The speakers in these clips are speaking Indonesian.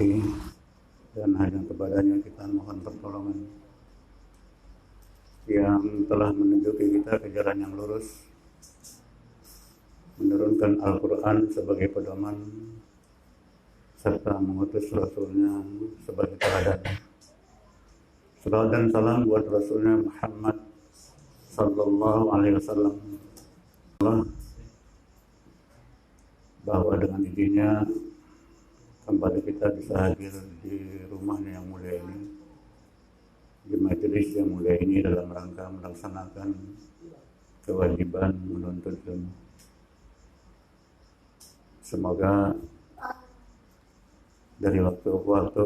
rahmati dan hanya kepadanya kita mohon pertolongan, yang telah menunjuki kita ke jalan yang lurus, menurunkan Al-Quran sebagai pedoman, serta mengutus Rasulnya sebagai teladan. Salawat dan salam buat Rasulnya Muhammad Sallallahu Alaihi Wasallam, bahwa dengan izinnya kembali kita bisa hadir di rumahnya yang mulia ini, di majelis yang mulia ini, dalam rangka melaksanakan kewajiban menuntut ilmu. Semoga dari waktu ke waktu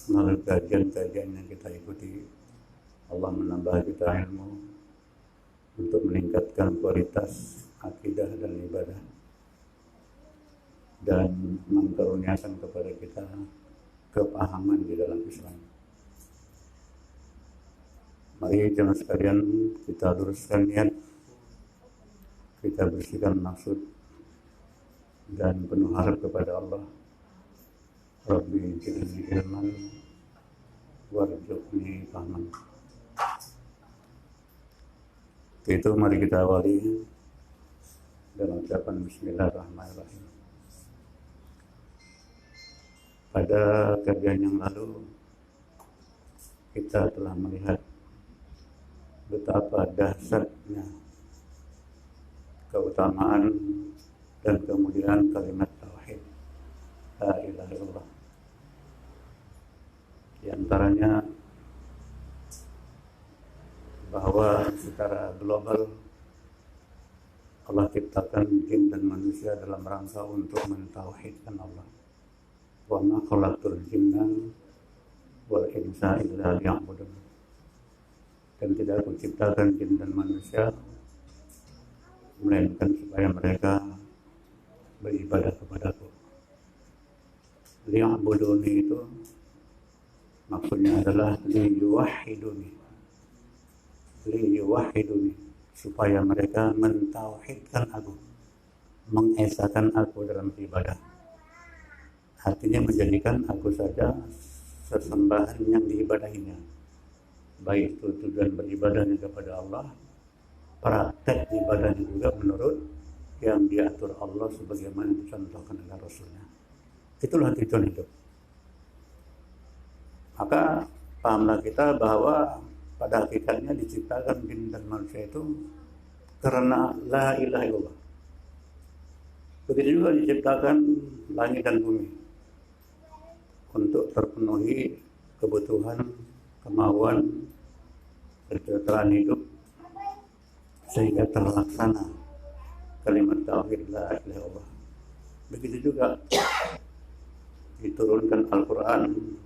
melalui kajian-kajian yang kita ikuti, Allah menambah kita ilmu untuk meningkatkan kualitas akidah dan ibadah, dan mengkaruniakan kepada kita kepahaman di dalam Islam. Mari jemaah sekalian, kita luruskan niat, kita bersihkan maksud, dan penuh harap kepada Allah. Rabbi zidni ilman warzuqni fahman. Itu mari kita awali dengan ucapan Bismillahirrahmanirrahim. Pada kajian yang lalu kita telah melihat betapa dahsyatnya keutamaan dan kemuliaan kalimat tauhid la ilaha illallah. Di antaranya bahwa secara global Allah ciptakan jin dan manusia dalam rangka untuk mentauhidkan Allah. Wa ma khalaqtul jinna wal insa illa liya'budun. Dan tidak aku ciptakan jin dan manusia melainkan supaya mereka beribadah kepadaku. Liya'buduni itu maksudnya adalah liyuwahhiduni, supaya mereka mentauhidkan aku, mengesahkan aku dalam ibadah. Artinya menjadikan aku saja sesembahan yang diibadahinya, baik itu tujuan beribadahnya kepada Allah, praktek ibadahnya juga menurut yang diatur Allah sebagaimana dicontohkan oleh Rasulnya. Itulah tujuan hidup. Maka pahamlah kita bahwa pada hakikatnya diciptakan jin dan manusia itu karena la ilaha illallah. Begitu juga diciptakan langit dan bumi untuk terpenuhi kebutuhan, kemauan, kesejahteraan hidup, sehingga terlaksana kalimat tauhid la ilaha illallah. Begitu juga diturunkan Al-Quran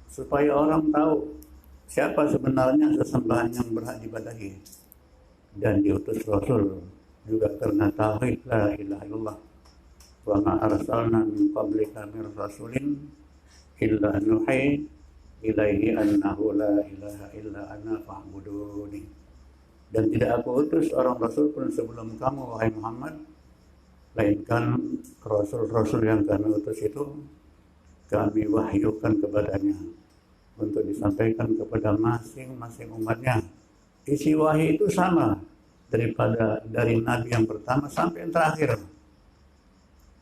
supaya orang tahu siapa sebenarnya sesembahan yang berhak dibadahi, dan diutus Rasul juga karena tauhid la ilaha illallah. Wa ma arsalna min qablika min rasulin illa nuhi ilaihi annahu la ilaha illa ana fa'buduni. Dan tidak aku utus orang Rasul pun sebelum kamu, wahai Muhammad, melainkan Rasul-Rasul yang kami utus itu kami wahyukan kepadanya untuk disampaikan kepada masing-masing umatnya. Isi wahyu itu sama dari Nabi yang pertama sampai yang terakhir.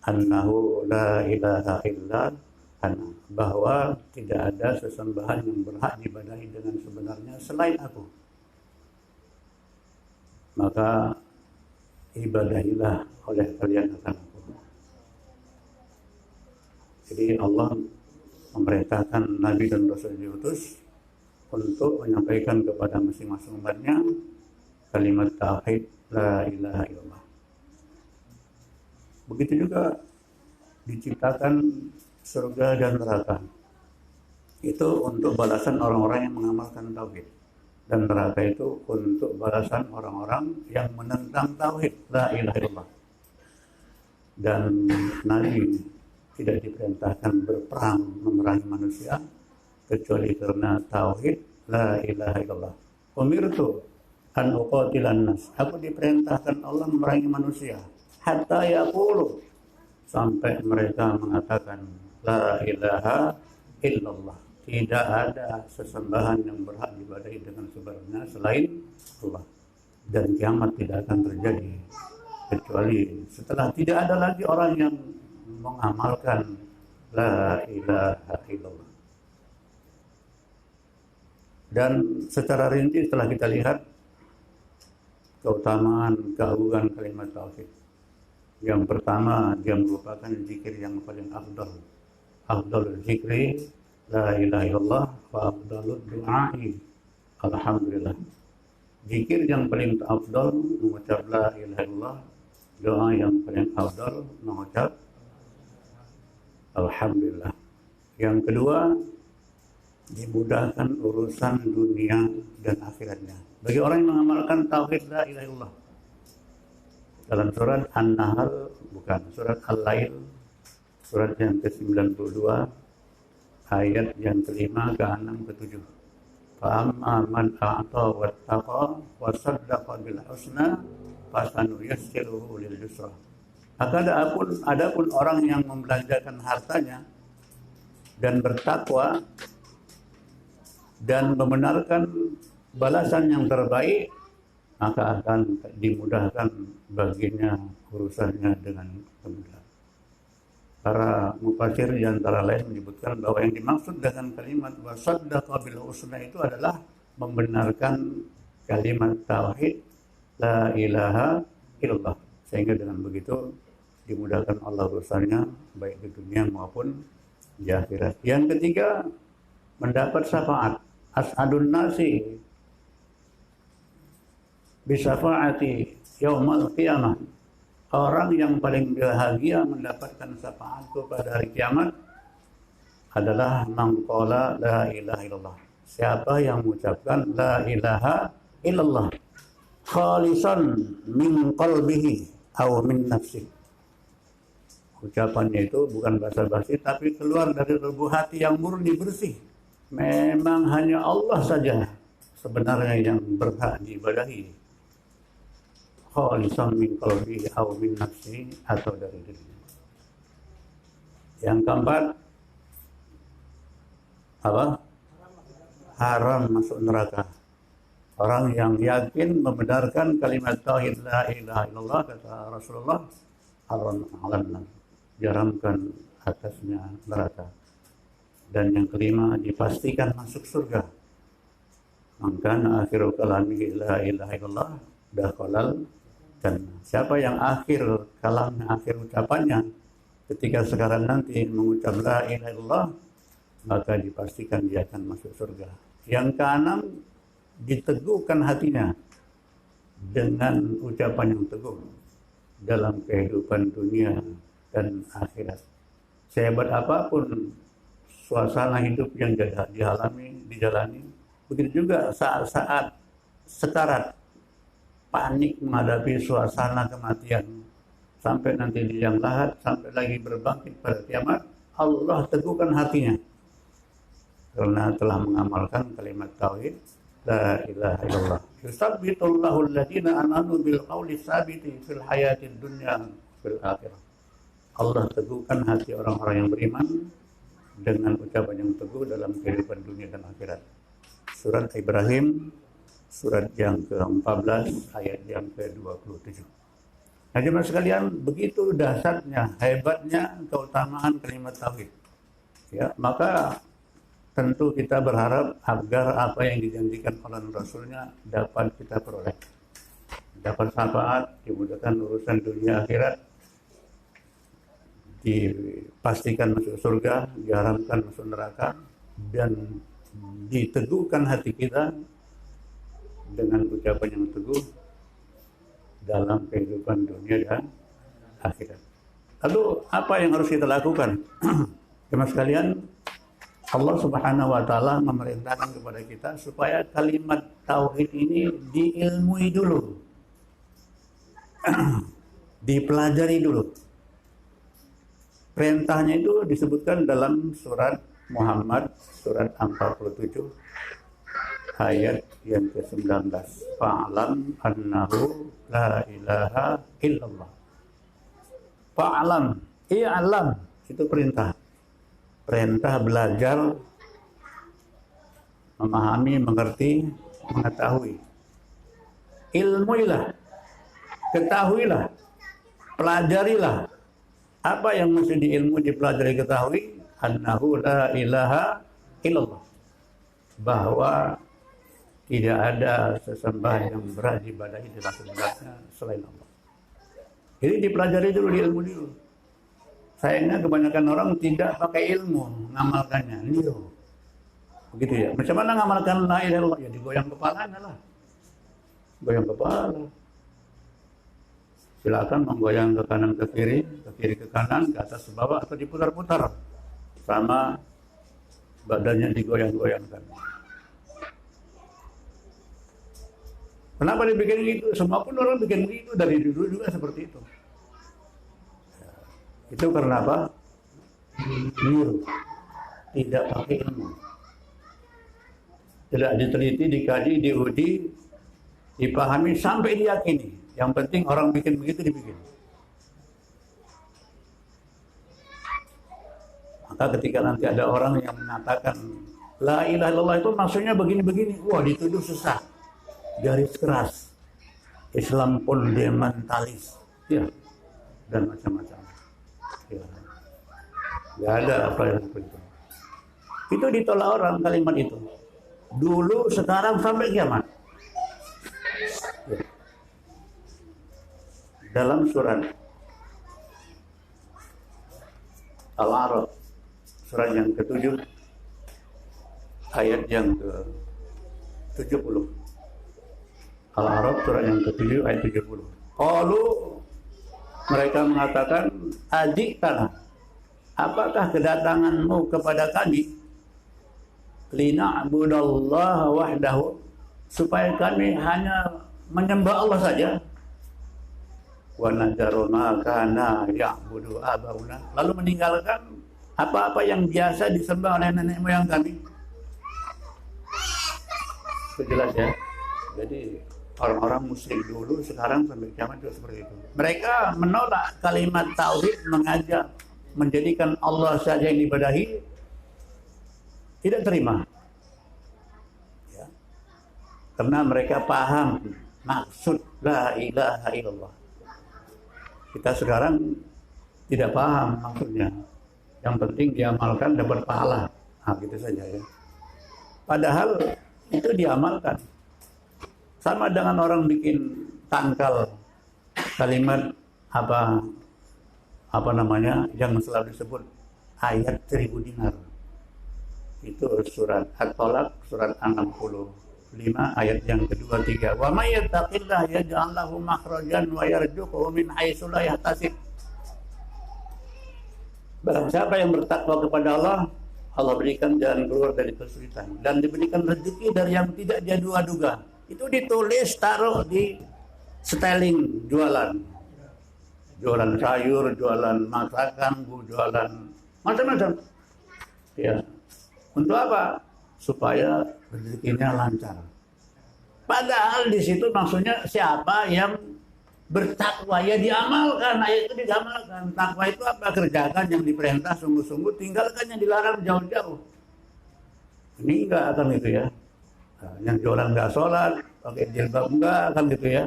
Annahu la ilaha illa ana, bahwa tidak ada sesembahan yang berhak diibadahi dengan sebenarnya selain aku. Maka ibadahilah oleh kalian akan aku. Jadi Allah memerintahkan Nabi dan Rasul diutus untuk menyampaikan kepada masing-masing umatnya kalimat tauhid la ilaha illallah. Begitu juga diciptakan surga dan neraka. Itu untuk balasan orang-orang yang mengamalkan tauhid, dan neraka itu untuk balasan orang-orang yang menentang tauhid la ilaha illallah. Dan Nabi tidak diperintahkan berperang memerangi manusia kecuali karena tauhid la ilaha illallah. Umirtu an uqatilan nas. Aku diperintahkan Allah memerangi manusia hatta yaqulu, sampai mereka mengatakan la ilaha illallah. Tidak ada sesembahan yang berhak diibadahi dengan sebenarnya selain Allah. Dan kiamat tidak akan terjadi kecuali setelah tidak ada lagi orang yang mengamalkan la ilaha illallah. Dan secara rinci setelah kita lihat keutamaan, keagungan kalimat tauhid. Yang pertama, dia merupakan zikir yang paling afdal. Afdalul zikri la ilaha illallah wa afdalud du'ai alhamdulillah. Zikir yang paling afdal mengucap la ilaha illallah, doa yang paling afdal mengucap alhamdulillah. Yang kedua, dimudahkan urusan dunia dan akhiratnya bagi orang yang mengamalkan tauhid la ilaha illallah. Dalam surat An-Nahl, bukan, surat Al-Lail, surat yang ke-92, ayat yang ke-5, ke-6, ke-7. Fa'amma man a'ta wattaqa wa saddaqa bil husna fasanuyassiruhu lil yusra. Adapun orang yang membelanjakan hartanya dan bertakwa dan membenarkan balasan yang terbaik, maka akan dimudahkan baginya urusannya dengan kemudahan. Para mufasir di antara lain menyebutkan bahwa yang dimaksud dengan kalimat wasaddaqa bil husna itu adalah membenarkan kalimat tauhid la ilaha illallah, sehingga dengan begitu dimudahkan Allah urusannya baik di dunia maupun di akhirat. Yang ketiga, mendapat syafaat. As'adun nasi bisyafaati yaumal qiyamah. Orang yang paling bahagia mendapatkan syafaatku pada hari kiamat adalah man qala la ilaha illallah. Siapa yang mengucapkan la ilaha illallah khalisan min qalbihi aw min nafsihi. Ucapannya itu bukan basa-basi tapi keluar dari lubuk hati yang murni bersih. Memang hanya Allah saja sebenarnya yang berhak diibadahi. Khalisan min qalbihi aw min nafsihi, atau dari dirinya. Yang keempat, apa? Haram masuk neraka. Orang yang yakin membenarkan kalimat tauhid la ilaha illallah, kata Rasulullah, haram alanna, diharamkan atasnya neraka. Dan yang kelima, dipastikan masuk surga. Maka akhiru kalamihi la ilaha illallah dakhalal jannah. Siapa yang akhir kalamnya, akhir ucapannya ketika sekarang nanti mengucap la ilaha illallah, maka dipastikan dia akan masuk surga. Yang keenam, diteguhkan hatinya dengan ucapan yang teguh dalam kehidupan dunia dan akhirat. Sehebat apapun suasana hidup yang dijalani, begitu juga saat-saat sekarat, panik menghadapi suasana kematian, sampai nanti di yang lahat, sampai lagi berbangkit pada kiamat, Allah teguhkan hatinya karena telah mengamalkan kalimat tauhid la ilaha illallah. Yusabbitullahu alladhina amanu bil qawli tsabiti fil hayatid dunya fil akhirah. Allah teguhkan hati orang-orang yang beriman dengan ucapan yang teguh dalam kehidupan dunia dan akhirat. Surat Ibrahim, surat yang ke-14, ayat yang ke-27. Nah, jemaah sekalian, begitu dahsyatnya, hebatnya keutamaan kalimat tauhid. Ya, maka tentu kita berharap agar apa yang dijanjikan oleh Rasulnya dapat kita peroleh. Dapat syafaat, dimudahkan urusan dunia akhirat, dipastikan masuk surga, diharamkan masuk neraka, dan diteguhkan hati kita dengan ucapan yang teguh dalam kehidupan dunia dan akhirat. Lalu apa yang harus kita lakukan? Jemaah sekalian, Allah Subhanahu wa taala memerintahkan kepada kita supaya kalimat tauhid ini diilmui dulu. Dipelajari dulu. Perintahnya itu disebutkan dalam surat Muhammad, surat 47, ayat yang ke-19. Fa'lam annahu la ilaha illallah. Fa'lam, i'lam, itu perintah. perintah belajar, memahami, mengerti, mengetahui. Ilmuilah, ketahuilah, pelajarilah. Apa yang mesti diilmu, dipelajari, ketahui? Annahu la ilaha illallah. Bahwa tidak ada sesembahan yang berhak diibadahi dengan sebenarnya selain Allah. Jadi dipelajari dulu, ilmu dulu. Sayangnya kebanyakan orang tidak pakai ilmu ngamalkannya. Ini loh. Begitu ya. Macam mana ngamalkan la ilaha illallah? Ya digoyang kepalanya lah. Goyang kepala. Silakan menggoyang ke kanan ke kiri ke kanan, ke atas ke bawah, atau diputar-putar. Sama badannya digoyang-goyangkan. Kenapa dibikin gitu? Semua pun orang bikin gitu, dari dulu juga seperti itu. Itu karena apa? Biru. Tidak pakai ilmu. Tidak diteliti, dikaji, diuji, dipahami sampai diyakini. Yang penting orang bikin begitu dibikin. Maka ketika nanti ada orang yang mengatakan la ilaha illallah itu maksudnya begini-begini, wah dituduh sesat, garis keras, Islam fundamentalis, ya, dan macam-macam. Ya. Gak ada apa yang seperti itu. Itu ditolak orang kalimat itu. Dulu, sekarang, sampai kiamat. Ya. Dalam surat Al-A'raf, surat yang ke-7, ayat yang ke-70. Al-A'raf, surat yang ke-7, ayat 70. Qalu, mereka mengatakan, ajitana, apakah kedatanganmu kepada kami lina'budallaha wahdahu, supaya kami hanya menyembah Allah saja, wa nadharu ma kana ya'budu abauna, lalu meninggalkan apa-apa yang biasa disembah oleh nenek moyang kami. Itu jelas ya. Jadi orang-orang musyrik dulu, sekarang sampai kiamat juga seperti itu. Mereka menolak kalimat tauhid, mengajak menjadikan Allah saja yang diibadahi, tidak terima. Ya. Karena mereka paham maksud la ilaha illallah. Kita sekarang tidak paham maksudnya. Yang penting diamalkan dapat pahala. Nah, gitu saja ya. Padahal itu diamalkan. Sama dengan orang bikin tangkal kalimat apa namanya yang selalu disebut ayat 1000 dinar. Itu surat At-Talaq, surat 65 ayat yang kedua, 3. Wa may yattaqillah yaj'al lahu makhrajan wa yarzuqhu min haitsu la yahtasib. Barang siapa yang bertakwa kepada Allah, Allah berikan jalan keluar dari kesulitan dan diberikan rezeki dari yang tidak dia duga-duga. Itu ditulis, taruh di styling jualan. Jualan sayur, jualan masakan, jualan macam-macam. Ya. Untuk apa? Supaya rezekinya lancar. Padahal di situ maksudnya siapa yang bertakwa, ya diamalkan, ayat itu diamalkan. Takwa itu apa? Kerjakan yang diperintah sungguh-sungguh, tinggalkan yang dilarang jauh-jauh. Ini enggak akan gitu ya. Nah, yang jualan enggak sholat, pakai jilbab enggak akan gitu ya.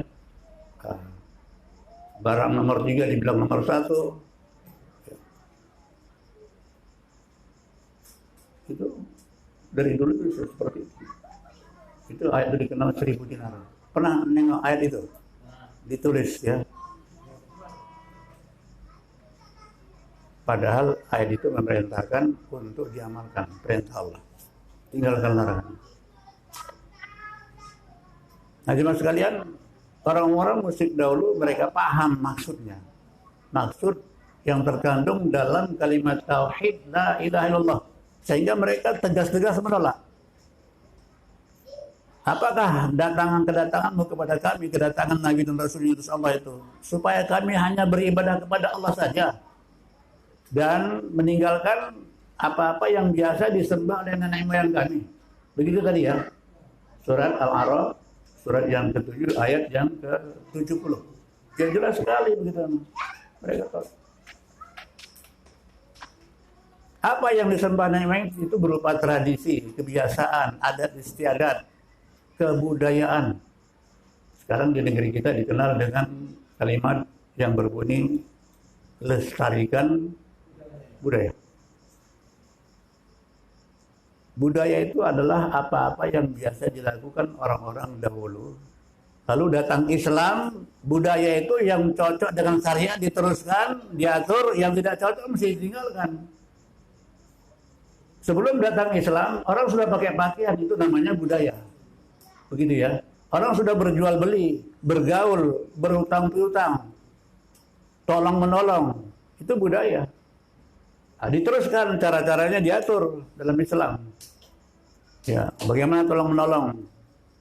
Nah, barang nomor 3 dibilang nomor 1. Itu dari dulu itu seperti itu. Itu ayat itu dikenal 1000 dinar. Pernah nengok ayat itu? Ditulis ya. Padahal ayat itu memerintahkan untuk diamalkan perintah Allah. Tinggalkan larangan. Nah, jemaah sekalian, orang-orang musyrik dahulu mereka paham maksudnya. Maksud yang terkandung dalam kalimat tauhid la ilaha illallah. Sehingga mereka tegas-tegas menolak. Apakah kedatanganmu kepada kami, kedatangan Nabi dan Rasul yang diutus Allah itu, supaya kami hanya beribadah kepada Allah saja dan meninggalkan apa-apa yang biasa disembah oleh nenek moyang kami. Begitu tadi ya. Surat Al-A'raf, surat yang ke-7, ayat yang ke-70. Ya jelas sekali begitu. Mereka tahu. Apa yang disembah nenek moyang itu berupa tradisi, kebiasaan, adat istiadat, kebudayaan. Sekarang di negeri kita dikenal dengan kalimat yang berbunyi lestarikan budaya. Budaya itu adalah apa-apa yang biasa dilakukan orang-orang dahulu. Lalu datang Islam, budaya itu yang cocok dengan syariat diteruskan, diatur, yang tidak cocok mesti ditinggalkan. Sebelum datang Islam, orang sudah pakai pakaian, itu namanya budaya. Begitu ya. Orang sudah berjual beli, bergaul, berhutang piutang, tolong menolong, itu budaya. Nah, diteruskan cara-caranya diatur dalam Islam. Ya, bagaimana tolong menolong?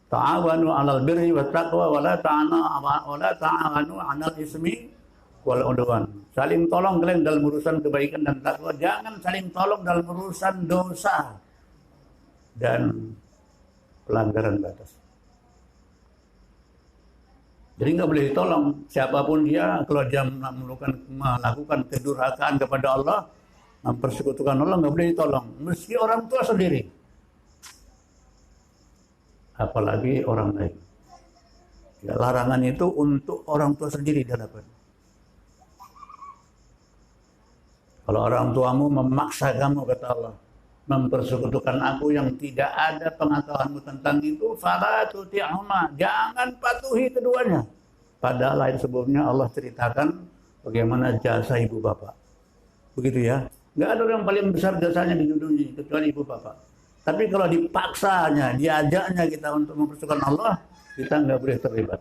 Ta'awanu 'alal birri wat taqwa wa la ta'awanu 'alal ismi wal 'udwan. Saling tolong kalian dalam urusan kebaikan dan takwa, jangan saling tolong dalam urusan dosa dan pelanggaran batas. Jadi nggak boleh ditolong siapapun dia kalau dia melakukan kedurhakaan kepada Allah, mempersekutukan Allah, nggak boleh ditolong. Meski orang tua sendiri, apalagi orang lain. Ya, larangan itu untuk orang tua sendiri dia dapat. Kalau orang tuamu memaksa kamu, kata Allah, mempersekutukan aku yang tidak ada pengetahuanmu tentang itu, fala tuti'huma, jangan patuhi keduanya. Padahal lain sebelumnya Allah ceritakan bagaimana jasa ibu bapak. Begitu ya. Nggak ada yang paling besar jasanya di dunia kecuali ibu bapak. Tapi kalau dipaksanya, diajaknya kita untuk mempersekutukan Allah, kita nggak boleh terlibat.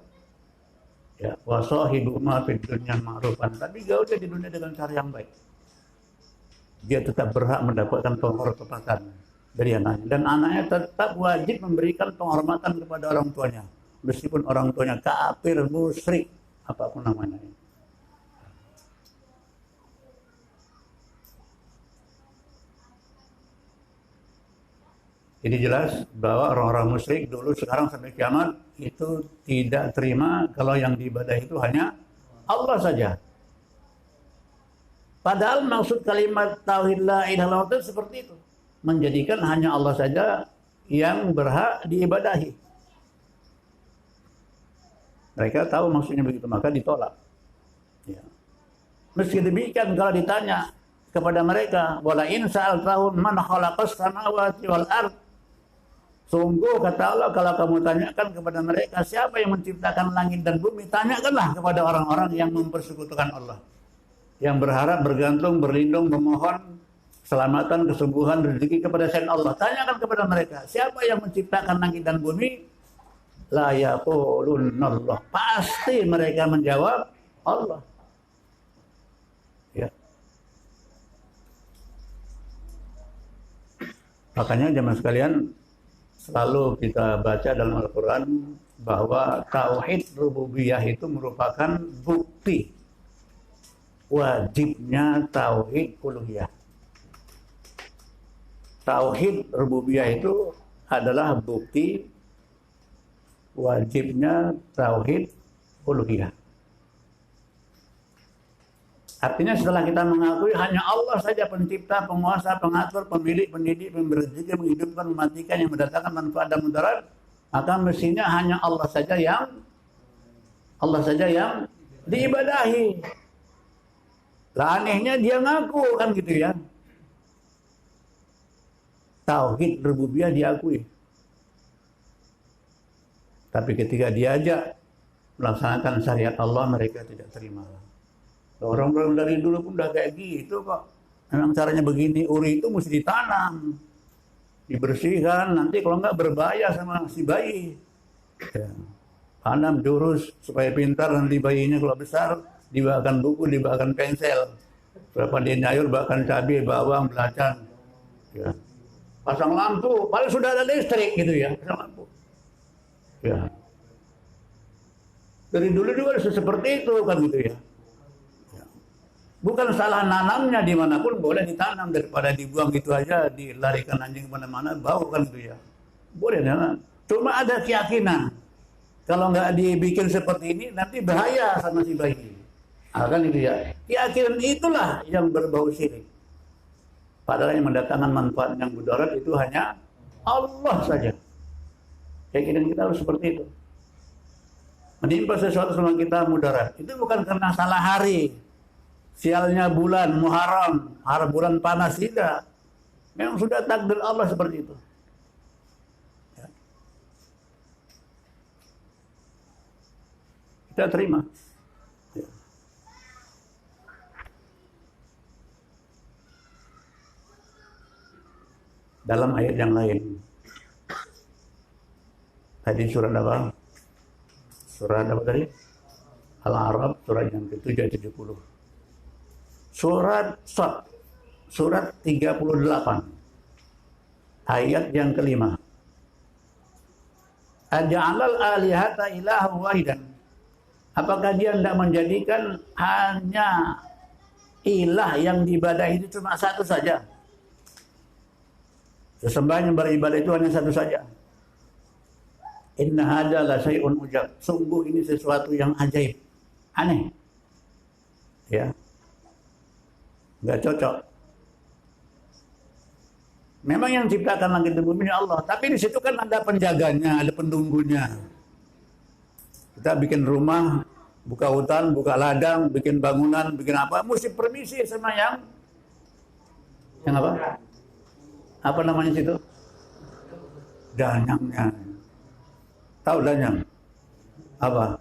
Ya, wasahibuhuma fid dunya ma'rufan. Tapi gaulnya di dunia dengan cara yang baik. Dia tetap berhak mendapatkan penghormatan dari anaknya. Dan anaknya tetap wajib memberikan penghormatan kepada orang tuanya. Meskipun orang tuanya kafir, musyrik, apapun namanya. Jadi jelas bahwa orang-orang musyrik dulu, sekarang sampai kiamat itu tidak terima kalau yang diibadahi itu hanya Allah saja. Padahal maksud kalimat tauhid la ilaha illallah itu seperti itu. Menjadikan hanya Allah saja yang berhak diibadahi. Mereka tahu maksudnya begitu, maka ditolak. Ya. Meski demikian kalau ditanya kepada mereka, wala in sa'altahum man khalaqas samawati wal ard. Sungguh kata Allah, kalau kamu tanyakan kepada mereka siapa yang menciptakan langit dan bumi, tanyakanlah kepada orang-orang yang mempersekutukan Allah. Yang berharap, bergantung, berlindung, memohon keselamatan, kesembuhan, rezeki kepada selain Allah. Tanyakan kepada mereka, siapa yang menciptakan langit dan bumi? La yaqulunallah. Pasti mereka menjawab Allah. Ya. Makanya jemaah sekalian, selalu kita baca dalam Al-Quran bahwa tauhid rububiyah itu merupakan bukti wajibnya tauhid uluhiyah. Tauhid rububiyah itu adalah bukti wajibnya tauhid uluhiyah. Artinya setelah kita mengakui hanya Allah saja pencipta, penguasa, pengatur, pemilik, pendidik, pemberi rezeki, menghidupkan, mematikan, yang mendatangkan manfaat dan mudarat, maka mestinya hanya Allah saja yang diibadahi. Lah anehnya dia ngaku kan gitu ya. Tauhid rububiyah diakui. Tapi ketika diajak melaksanakan syariat Allah, mereka tidak terima. Orang-orang dari dulu pun udah kayak gitu kok. Memang caranya begini, uri itu mesti ditanam, dibersihkan, nanti kalau enggak berbahaya sama si bayi. Ya. Tanam jurus supaya pintar, nanti bayinya kalau besar dibawakan buku, dibawakan pensel. Berapa dia nyayur, bawakan cabai, bawang, belacan. Ya. Pasang lampu, paling sudah ada listrik gitu ya, pasang lampu. Ya. Dari dulu juga seperti itu kan gitu ya. Bukan salah nanamnya, dimanapun boleh ditanam, daripada dibuang gitu aja, dilarikan anjing kemana-mana, bau kan gitu ya. Boleh nanam. Cuma ada keyakinan, kalau nggak dibikin seperti ini, nanti bahaya sama si bayi. Kan itu ya. Keyakinan itulah yang berbau syirik. Padahal yang mendatangkan manfaat yang mudarat itu hanya Allah saja. Keyakinan kita harus seperti itu. Menimpa sesuatu sama kita mudarat, itu bukan karena salah hari, sialnya bulan Muharram, bulan panas, tidak. Memang sudah takdir Allah seperti itu. Ya. Kita terima. Ya. Dalam ayat yang lain, tadi surat apa? Surat apa tadi? Al-A'raf, surat yang ke-770. Surat Sad, surat 38, ayat yang kelima. Aja'alal alihata ilaha wahidan. Apakah dia tidak menjadikan hanya ilah yang diibadahi itu cuma satu saja? Sesembahan yang beribadah itu hanya satu saja. Inna hadza la syai'un ujab. Sungguh ini sesuatu yang ajaib, aneh. Ya. Enggak cocok. Memang yang ciptakan langit dan bumi Allah, tapi di situ kan ada penjaganya, ada penunggunya. Kita bikin rumah, buka hutan, buka ladang, bikin bangunan, bikin apa, mesti permisi sama yang apa? Apa namanya situ? Danyangnya. Tahu danyang? Apa?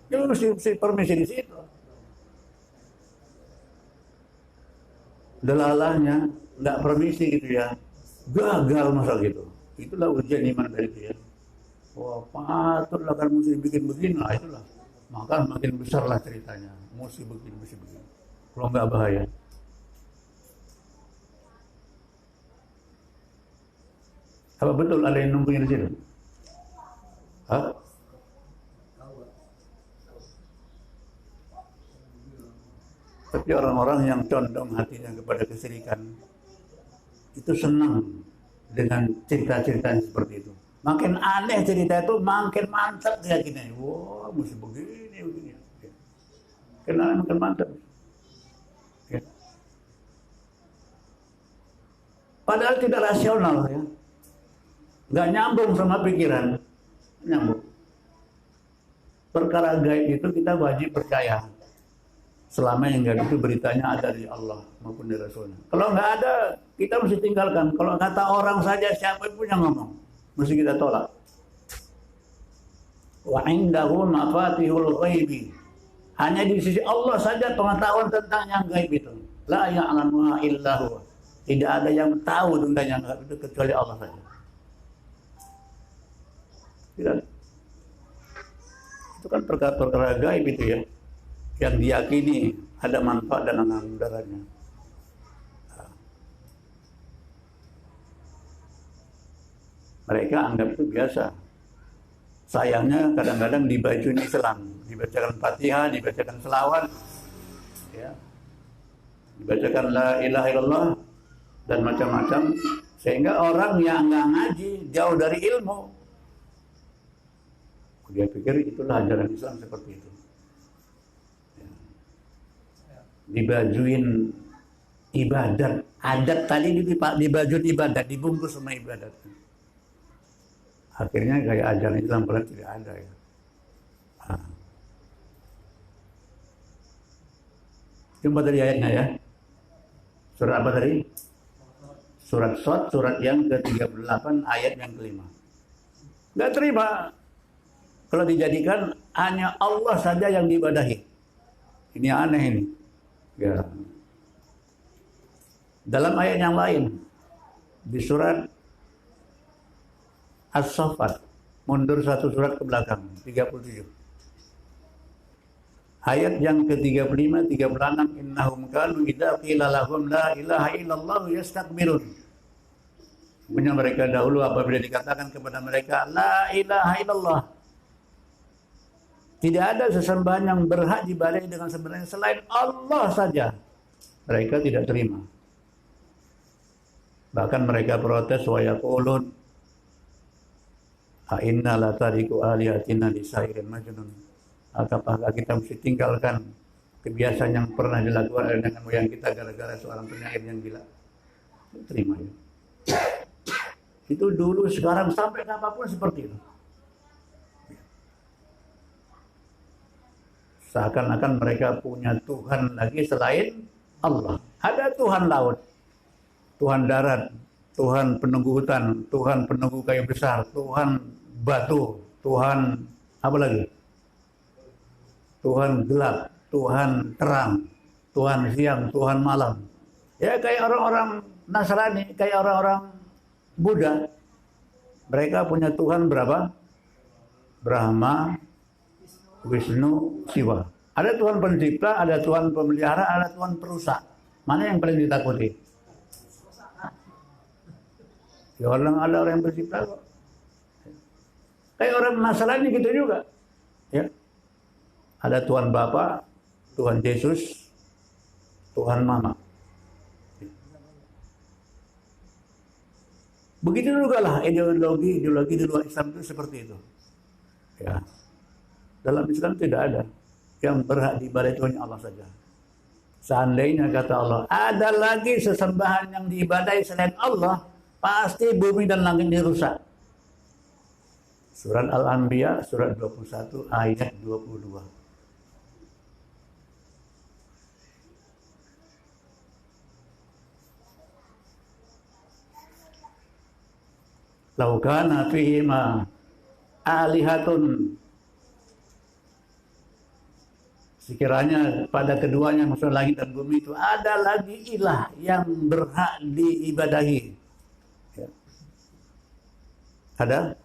Dia mesti permisi di situ. Delalahnya nggak permisi gitu ya. Gagal masa gitu. Itulah ujian iman dari dia. Wah, patutlah kan mesti bikin begini lah, itulah. Maka makin besarlah ceritanya. Mesti begini, mesti begini. Kalau nggak bahaya. Apa betul ada yang nungguin di situ? Hah? Tapi orang-orang yang condong hatinya kepada kesyirikan itu senang dengan cerita-cerita seperti itu. Makin aneh cerita itu, makin mantap keyakinannya. Wah, mesti begini, begini. Kenapa makin mantap? Ya. Padahal tidak rasional ya. Nggak nyambung sama pikiran. Nyambung. Perkara gaib itu kita wajib percaya. Selama yang gaib itu beritanya ada dari Allah maupun dari Rasulnya. Kalau nggak ada, kita mesti tinggalkan. Kalau kata orang saja, siapa pun yang ngomong, mesti kita tolak. Wa indahu mafatihul ghaibi. Hanya di sisi Allah saja pengetahuan tentang yang gaib itu. La ya'lamuha illa huwa. Tidak ada yang tahu tentang yang gaib itu kecuali Allah saja. Tidak. Itu kan perkara-perkara gaib itu ya, yang diyakini ada manfaat dan anak mudaratnya. Mereka anggap itu biasa. Sayangnya kadang-kadang dibajuin Islam, dibacakan Fatihah, dibacakan selawat, ya, dibacakan la ilaha illallah dan macam-macam, sehingga orang yang nggak ngaji jauh dari ilmu. Dia pikir itulah ajaran Islam seperti itu. Ya. Dibajuin ibadat, adat tadi dibajuin ibadat, dibungkus sama ibadat. Akhirnya kayak ajaran Islam pernah tidak ada ya. Coba dari ayatnya ya. Surat apa tadi? Surat Sad, surat yang ke-38 ayat yang kelima. Nggak terima kalau dijadikan hanya Allah saja yang diibadahi. Ini aneh ini. Ya. Dalam ayat yang lain, di surat As-Saffat, mundur satu surat ke belakang, 37. Ayat yang ke-35, 36, innahum kanu idza qila lahum la ilaha illallah yastakbirun. Punya mereka dahulu apabila dikatakan kepada mereka la ilaha illallah, tidak ada sesembahan yang berhak diibadahi dengan sebenarnya selain Allah saja, mereka tidak terima. Bahkan mereka protes, wa yaqulun a inna la tariku alihatina li sairin majnun. Apakah kita mesti tinggalkan kebiasaan yang pernah dilakukan oleh nenek moyang kita gara-gara seorang penyair yang gila. Terima ya. Itu dulu, sekarang, sampai kapanpun seperti itu. Seakan-akan mereka punya Tuhan lagi selain Allah. Ada Tuhan laut, Tuhan darat, Tuhan penunggu hutan, Tuhan penunggu kayu besar, Tuhan batu, Tuhan apa lagi? Tuhan gelap, Tuhan terang, Tuhan siang, Tuhan malam. Ya kayak orang-orang Nasrani, kayak orang-orang Buddha. Mereka punya Tuhan berapa? Brahma, Wisnu, Siwa. Ada Tuhan pencipta, ada Tuhan pemelihara, ada Tuhan perusak. Mana yang paling ditakuti? Ya ada orang yang pencipta kok. Kayak orang Nasrani gitu juga. Ya. Ada Tuhan Bapa, Tuhan Yesus, Tuhan Mama. Begitu juga lah ideologi di luar Islam itu seperti itu. Ya. Dalam Islam tidak ada yang berhak diibadahi itu hanya Allah saja. Seandainya kata Allah, ada lagi sesembahan yang diibadahi selain Allah, pasti bumi dan langit dirusak. Surat Al-Anbiya, surat 21, ayat 22. Laukana fihima alihatun, sekiranya pada keduanya, maksud langit dan bumi itu, ada lagi ilah yang berhak diibadahi. Ya. Ada?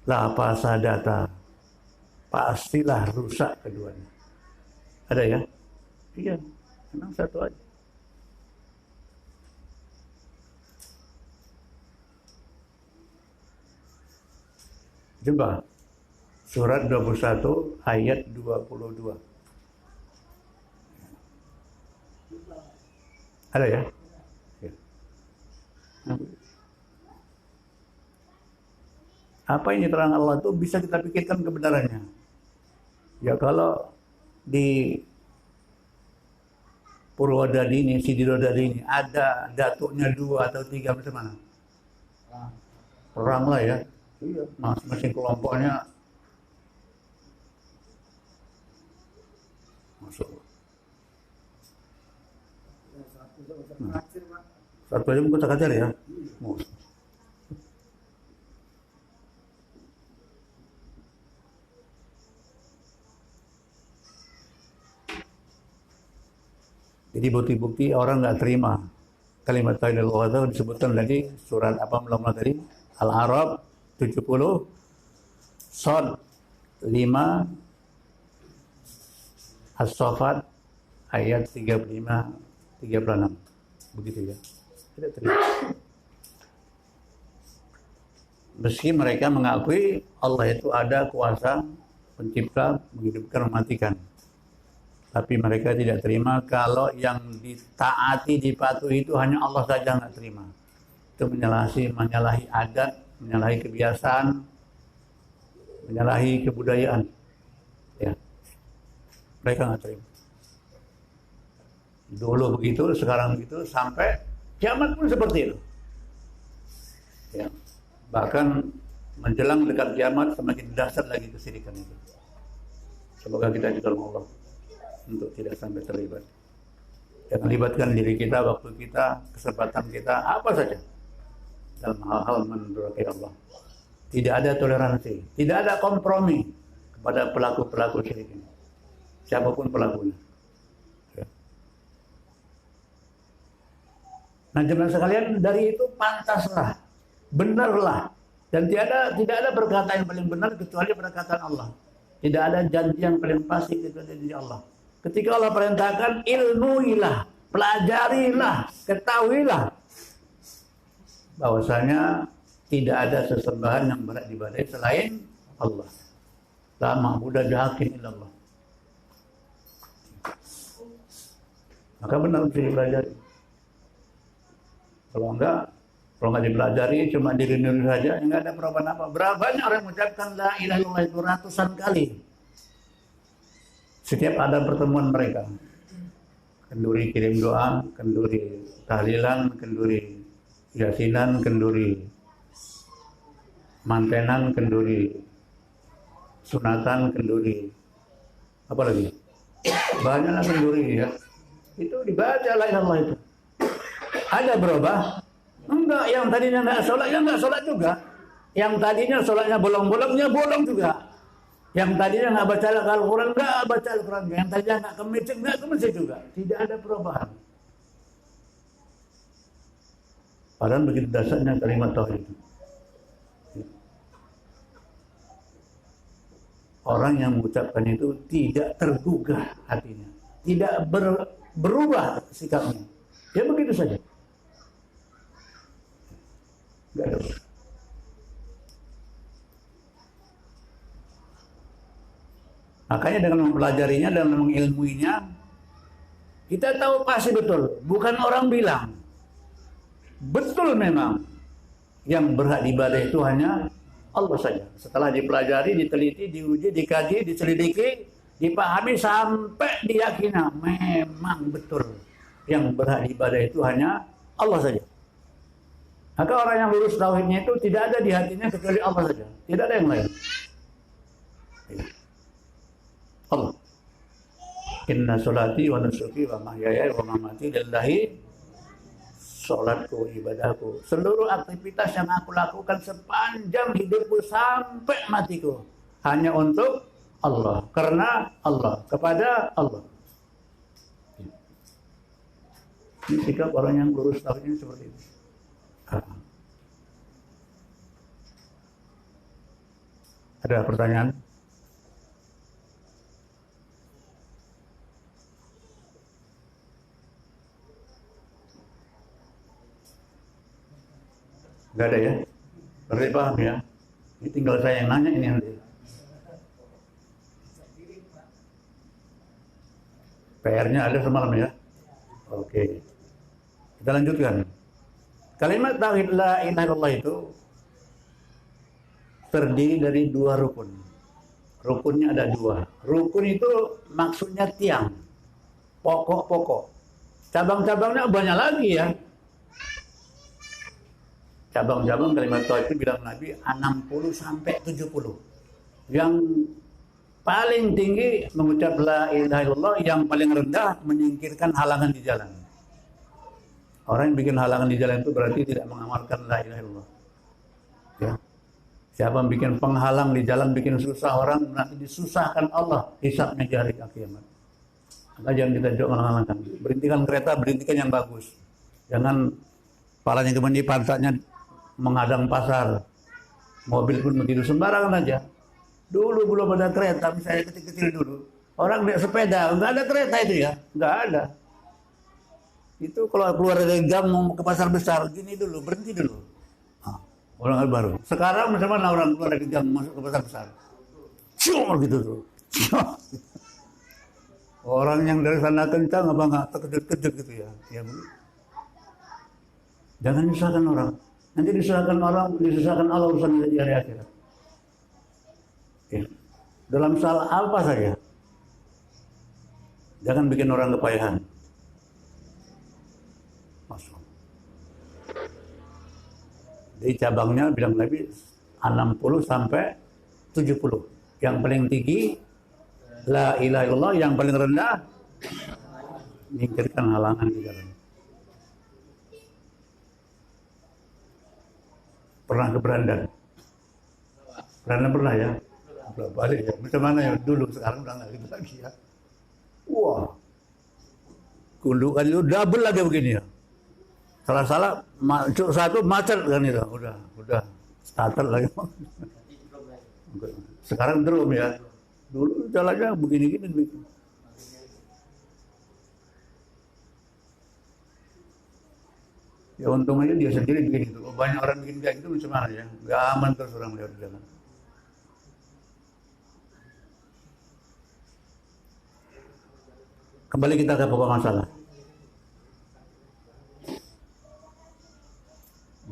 La fasadata, pastilah rusak keduanya. Ada ya? Iya, memang satu aja. Coba surat 21 ayat 22. Ada ya? Ya. Apa ini terang Allah itu bisa kita pikirkan kebenarannya. Ya kalau di Purwodadi ini, Sidirodadi ini ada datuknya 2 atau 3 macam mana? Perang lah ya. Iya, masing-masing kelompoknya masuk. Satu aja mungkin tak ya. Jadi bukti-bukti orang nggak terima kalimat la ilaha illallah itu disebutkan lagi surat apa mulai tadi Al-A'raf 70 Shad 5 As-Saffat ayat 35 36 begitu ya. Tidak terima. Meski mereka mengakui Allah itu ada kuasa pencipta, menghidupkan, mematikan, tapi mereka tidak terima kalau yang ditaati, dipatuhi itu hanya Allah saja, nggak terima. Itu menyalahi adat, menyalahi kebiasaan, menyalahi kebudayaan. Ya, mereka nggak terima. Dulu begitu, sekarang begitu, sampai kiamat pun seperti itu. Ya, bahkan menjelang dekat kiamat semakin dahsyat lagi kesyirikan itu. Semoga kita ditolong Allah untuk tidak sampai terlibat. Jangan libatkan diri kita, waktu kita, kesempatan kita, apa saja dalam hal-hal mendurhakai Allah. Tidak ada toleransi, tidak ada kompromi kepada pelaku-pelaku syirik ini, siapapun pelakunya. Ya. Nah, jemaah sekalian, dari itu pantaslah, benarlah, dan tidak ada perkataan yang paling benar kecuali perkataan Allah. Tidak ada janji yang paling pasti kecuali janji Allah. Ketika Allah perintahkan, ilmuilah, pelajarilah, ketahuilah bahwasanya tidak ada sesembahan yang berhak diibadahi selain Allah. La ma'budu bihaqqin illallah. Maka benar mesti dipelajari. Kalau enggak, Kalau nggak dipelajari, cuma diri-diri saja, nggak ada perubahan apa. Berapa banyak orang mengucapkan la ilaha illallah itu ratusan kali. Setiap ada pertemuan mereka. Kenduri kirim doa, kenduri tahlilan, kenduri yasinan, kenduri mantenan, kenduri sunatan, kenduri apa lagi? Banyaklah kenduri ya. Itu dibaca la ilaha illallah itu. Ada berubah? Enggak, yang tadinya enggak sholat, ya enggak sholat juga. Yang tadinya sholatnya bolong-bolongnya bolong juga. Yang tadinya enggak baca Al-Quran, enggak baca Al-Quran. Yang tadinya enggak ke masjid juga. Tidak ada perubahan. Padahal begitu dasarnya kalimat tauhid. Orang yang mengucapkan itu tidak tergugah hatinya. Tidak berubah sikapnya. Ya begitu saja. Enggak ada. Makanya dengan mempelajarinya dan mengilmuinya, kita tahu pasti betul. Bukan orang bilang. Betul memang. Yang berhak diibadah itu hanya Allah saja. Setelah dipelajari, diteliti, diuji, dikaji, diselidiki, dipahami sampai diyakini memang betul. Yang berhak diibadah itu hanya Allah saja. Maka orang yang lurus tauhidnya itu tidak ada di hatinya kecuali Allah saja. Tidak ada yang lain. Allah. Inna sholati wa nusuki wa mahyaya wa mamati lillahi. Sholatku, ibadahku, seluruh aktivitas yang aku lakukan sepanjang hidupku sampai matiku hanya untuk Allah, karena Allah, kepada Allah. Ini sikap orang yang lurus tauhidnya seperti itu. Ada pertanyaan? Enggak ada ya? Berarti paham ya? Ini tinggal saya yang nanya ini nanti. PR-nya ada semalam ya? Oke. Kita lanjutkan. Kalimat tauhid la ilaha illallah itu terdiri dari dua rukun. Rukunnya ada dua. Rukun itu maksudnya tiang. Pokok-pokok. Cabang-cabangnya banyak lagi ya. Cabang-cabang kalimat tauhid itu bilang Nabi 60 sampai 70. Yang paling tinggi mengucap la ilaha illallah, yang paling rendah menyingkirkan halangan di jalan. Orang yang bikin halangan di jalan itu berarti tidak mengamalkan la ilaha illallah. Ya. Siapa yang bikin penghalang di jalan, bikin susah orang, nanti disusahkan Allah hisabnya di hari kiamat. Maka jangan kita coba menghalangkan. Berhentikan kereta, berhentikan yang bagus. Jangan palanya kemudian di pantatnya menghadang pasar, mobil pun begitu sembarangan aja. Dulu belum ada kereta, misalnya kecil-kecil dulu, orang naik sepeda, nggak ada kereta itu ya, nggak ada. Itu kalau keluar dari gang mau ke pasar besar, gini dulu, berhenti dulu. Orang baru. Sekarang misalnya orang keluar dari gang masuk ke pasar besar, cuma gitu tuh. Orang yang dari sana kencang apa nggak terkejut-kejut gitu ya. Jangan nyusahkan orang. Nanti disusahkan orang, disusahkan Allah urusan di hari akhirat. Ya. Dalam salah apa saja. Jangan bikin orang kepayahan. Masuk. Di cabangnya bilang Nabi 60 sampai 70. Yang paling tinggi la ilaha illallah, yang paling rendah menyingkirkan halangan di jalan. Pernah ke Berandan? Berandan pernah ya? Belum balik ya? Macam mana ya? Dulu, sekarang udah nggak gitu lagi ya. Wah, gundukan itu double lagi begini ya. Salah-salah, satu macet kan itu. Udah, starter lagi. Sekarang drum ya. Dulu jalannya begini-gini. Ya untung aja dia sendiri bikin itu. Banyak orang bikin kayak gitu macam mana ya? Gak aman terus orang lewat di jalan. Kembali kita ke pokok masalah.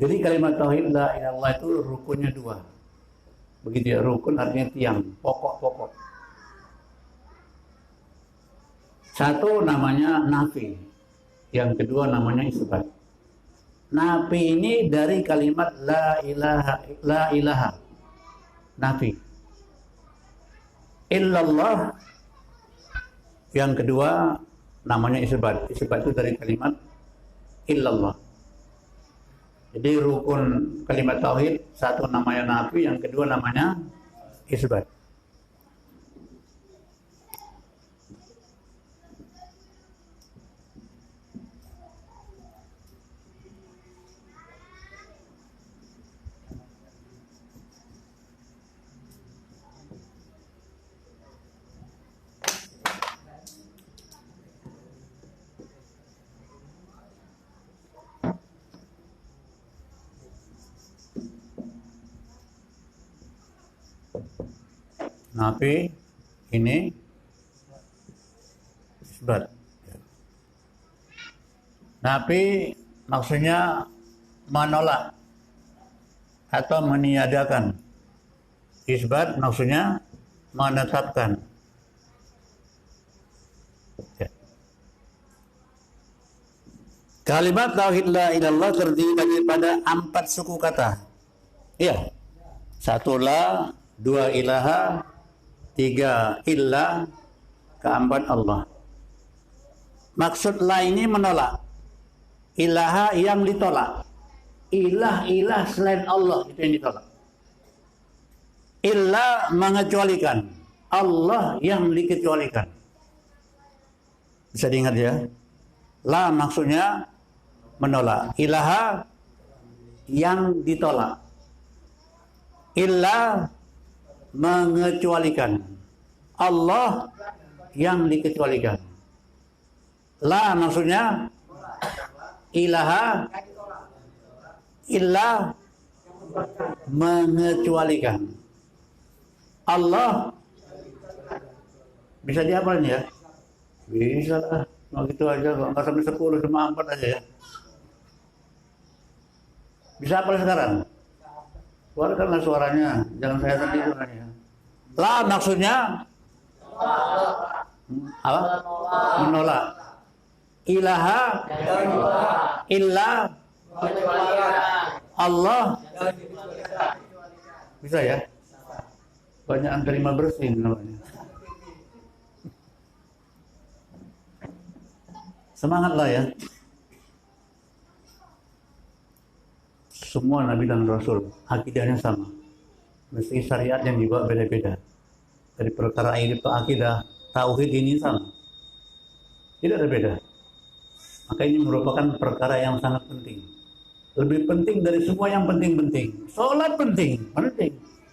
Jadi kalimat tauhid la ilaha illallah itu rukunnya dua. Begitu ya, rukun artinya tiang, pokok-pokok. Satu namanya nafi, yang kedua namanya isbat. Nafi ini dari kalimat la ilaha, nafi. Illallah, yang kedua namanya isbat. Isbat itu dari kalimat illallah. Jadi rukun kalimat tauhid, satu namanya nafi, yang kedua namanya isbat. Nafi ini isbat. Nafi maksudnya menolak atau meniadakan. Isbat maksudnya menetapkan. Kalimat tauhid la ilallah terdiri daripada 4 suku kata. Iya. 1 la, 2 ilaha, 3 illa, keempat Allah. Maksud la ini menolak. Ilaha yang ditolak. Ilah selain Allah itu yang ditolak. Illa mengecualikan. Allah yang dikecualikan. Bisa diingat ya. La maksudnya menolak. Ilaha yang ditolak. Illa mengecualikan. Allah yang dikecualikan. La maksudnya ilaha, illa mengecualikan. Allah bisa dihafal ya? Bisa lah. Mau gitu aja, nggak sampai 10, cuma 4 aja ya. Bisa hafal sekarang? Keluarkanlah suaranya, jangan saya sendiri suaranya. La maksudnya apa? Menolak. Ilaha, illa, Allah. Bisa ya? Banyak terima bersih namanya. Semangatlah ya. Semua Nabi dan Rasul akidahnya sama. Meski syariat yang dibawa beda-beda. Dari perkara ini itu akidah tauhid ini sama. Tidak ada beda. Maka ini merupakan perkara yang sangat penting. Lebih penting dari semua yang penting-penting. Sholat penting.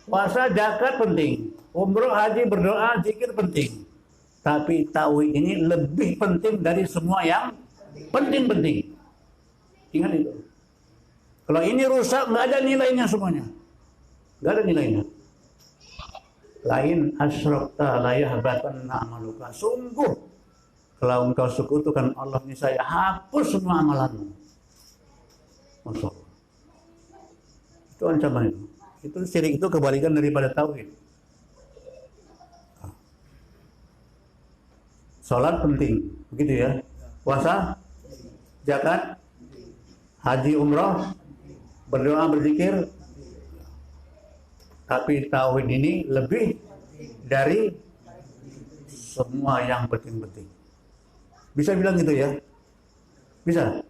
Puasa, zakat penting. Umroh, haji, berdoa, zikir penting. Tapi tauhid ini lebih penting dari semua yang penting-penting. Ingat itu. Kalau ini rusak, nggak ada nilainya semuanya. Nggak ada nilainya. Lain asyrokta layahbatan amaluka. Sungguh, kalau engkau sekutukan Allah, niscaya hapus semua amalanmu. Masya Allah. Itu ancaman itu. Itu syirik, itu kebalikan daripada tauhid. Salat penting, begitu ya. Puasa, zakat, haji, umroh, berdoa, berzikir. Tapi tauhid ini lebih dari semua yang penting-penting. Bisa bilang gitu ya? Bisa?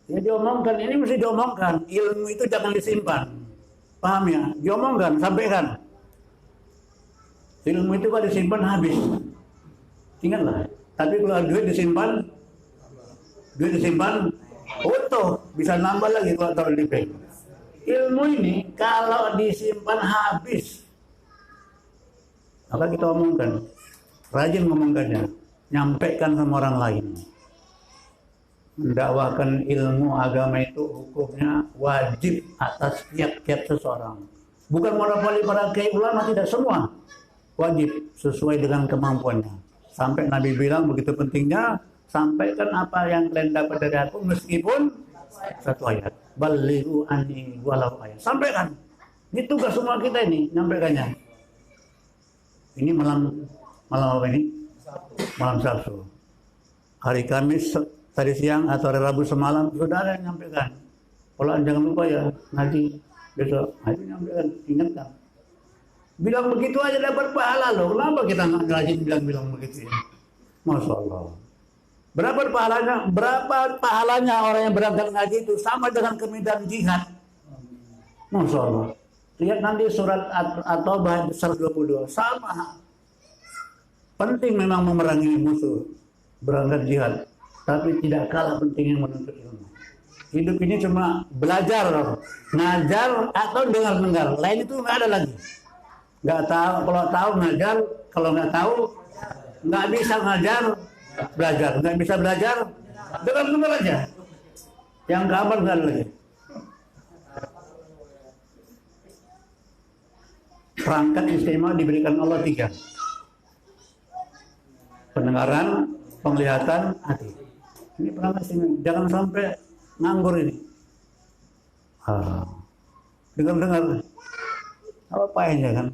Ya diomongkan, ini mesti diomongkan. Ilmu itu jangan disimpan. Paham ya? Diomongkan, sampaikan. Ilmu itu kalau disimpan habis. Ingatlah. Tapi kalau duit disimpan utuh, bisa nambah lagi kalau taruh di bank. Ilmu ini kalau disimpan habis. Maka kita omongkan. Rajin ngomongkannya. Nyampaikan sama orang lain. Mendakwakan ilmu agama itu hukumnya wajib atas tiap-tiap seseorang. Bukan monopoli para kiai ulama, tidak, semua wajib sesuai dengan kemampuannya. Sampai Nabi bilang begitu pentingnya, sampaikan apa yang kalian dapat dari aku meskipun Satu ayat. Balighu anni walau ayat. Sampaikan. Ini tugas semua kita ini, nyampaikannya. Ini malam apa ini? Malam Sabtu. Hari Kamis tadi siang atau hari Rabu semalam sudah ada yang nyampaikan. Kalau jangan lupa ya ngaji besok. Ayo nyampaikan, ingatkan. Bilang begitu aja dapat pahala loh. Kenapa kita nggak rajin bilang begitu ya? Masya Allah. Berapa pahalanya orang yang berangkat ngaji itu sama dengan ke medan jihad. Masya Allah. Lihat nanti surat At-Taubah 122 sama. Penting memang memerangi musuh, berangkat jihad, tapi tidak kalah pentingnya menuntut ilmu. Hidup ini cuma belajar, ngajar atau dengar-dengar. Lain itu nggak ada lagi. Nggak tahu, kalau tahu ngajar, kalau nggak tahu nggak bisa ngajar, belajar, nggak bisa belajar, dengar-dengar aja. Yang kabar nggak ada lagi. Perangkat istimewa diberikan Allah 3. Pendengaran, penglihatan, hati. Ini perangkat istimewa. Jangan sampai nganggur ini. Dengar-dengar. Apa apainnya kan?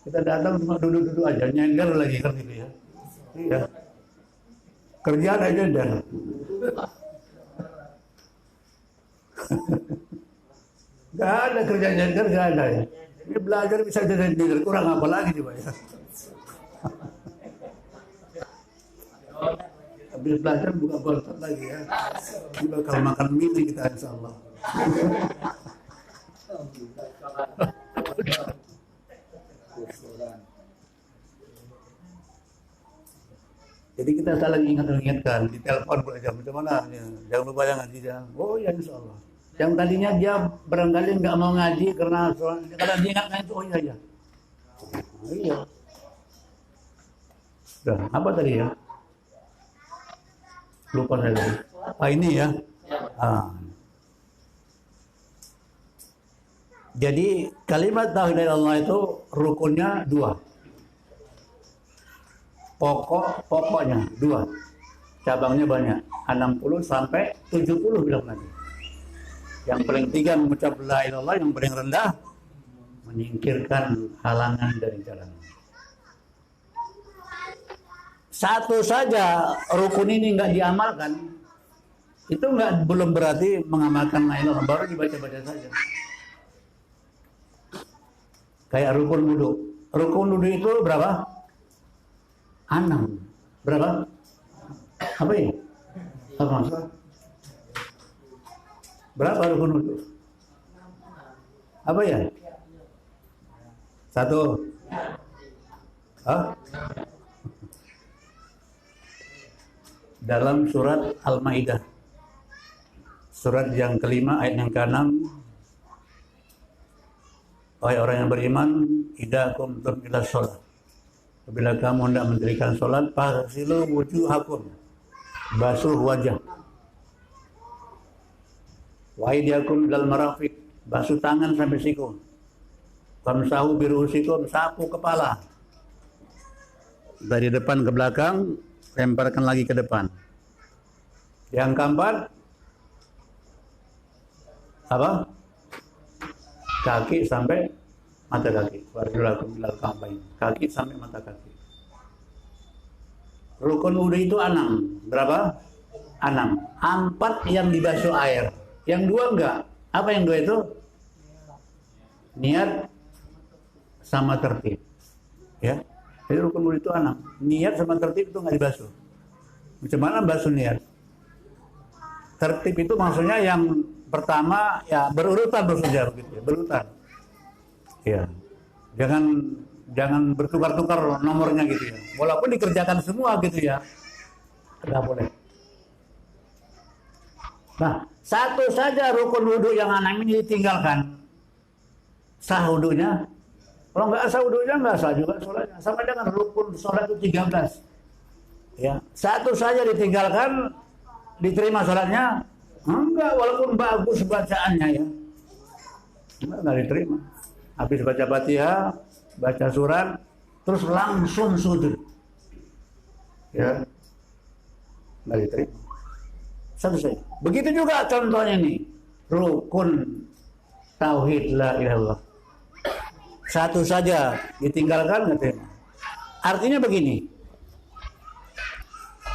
Kita datang cuma duduk-duduk aja, nyender lagi kan gitu ya. Iya. Kerjaan aja dan. Gak ada kerjaan nyender, gak ada ya. Ini belajar bisa jadi nyender, kurang apa lagi coba ya. Habis belajar buka boltot lagi ya. Ini bakal makan mie kita insya Allah. Jadi kita saling ingatkan di telepon macam mana ya. Jangan lupa yang ngaji jangan. Oh ya insya Allah. Yang tadinya dia barangkali nggak mau ngaji karena diingatkan itu oh iya ya. Iya. Nah, apa tadi ya? Lupa saya tadi. Ini ya. Jadi kalimat tauhid Allah itu rukunnya 2. Pokoknya 2. Cabangnya banyak. 60 sampai 70 bilang nanti. Yang paling 3 mengucap la ilaha illallah, yang paling rendah menyingkirkan halangan dari jalan. Satu saja rukun ini nggak diamalkan, itu belum berarti mengamalkan la ilaha illallah, baru dibaca-baca saja. Kayak rukun wudu. Rukun wudu itu berapa? 6. Berapa? Apa ya? Apa maksudnya? Berapa rukun wudu? Apa ya? 1. Hah? Dalam surat Al-Maidah, surat yang kelima ayat yang ke-6, wahai orang yang beriman, idza qumtum ila shalah, apabila kamu hendak mendirikan salat, faghsilu wujuhakum, basuh wajah, wa aydiyakum ilal marafiq, basuh tangan sampai siku, famsahu birusikum, sapu kepala dari depan ke belakang, lemparkan lagi ke depan. Yang keempat apa? Kaki sampai mata kaki. Warjulakum ilal ka'bain. Kaki sampai mata kaki. Rukun wudu itu 6. Berapa? 6. 4 yang dibasuh air. Yang 2 enggak. Apa yang 2 itu? Niat sama tertib. Ya. Jadi rukun wudu itu 6. Niat sama tertib itu enggak dibasuh. Macam mana basuh niat? Tertib itu maksudnya yang pertama ya berurutan berusaha begitu ya, berurutan. Ya. Jangan bertukar-tukar nomornya gitu ya. Walaupun dikerjakan semua gitu ya. Enggak boleh. Nah, satu saja rukun wudu yang anak ini ditinggalkan. Sah wudunya. Kalau enggak sah wudunya enggak sah juga sholatnya. Sama dengan rukun sholat itu 13. Ya, satu saja ditinggalkan, diterima sholatnya? Enggak, walaupun bagus bacaannya ya. Enggak diterima. Habis baca Fatihah, baca surat, terus langsung sujud. Ya. Enggak diterima. Satu saja. Begitu juga contohnya nih, rukun tauhid la ilaha illallah. Satu saja ditinggalkan katanya. Artinya begini,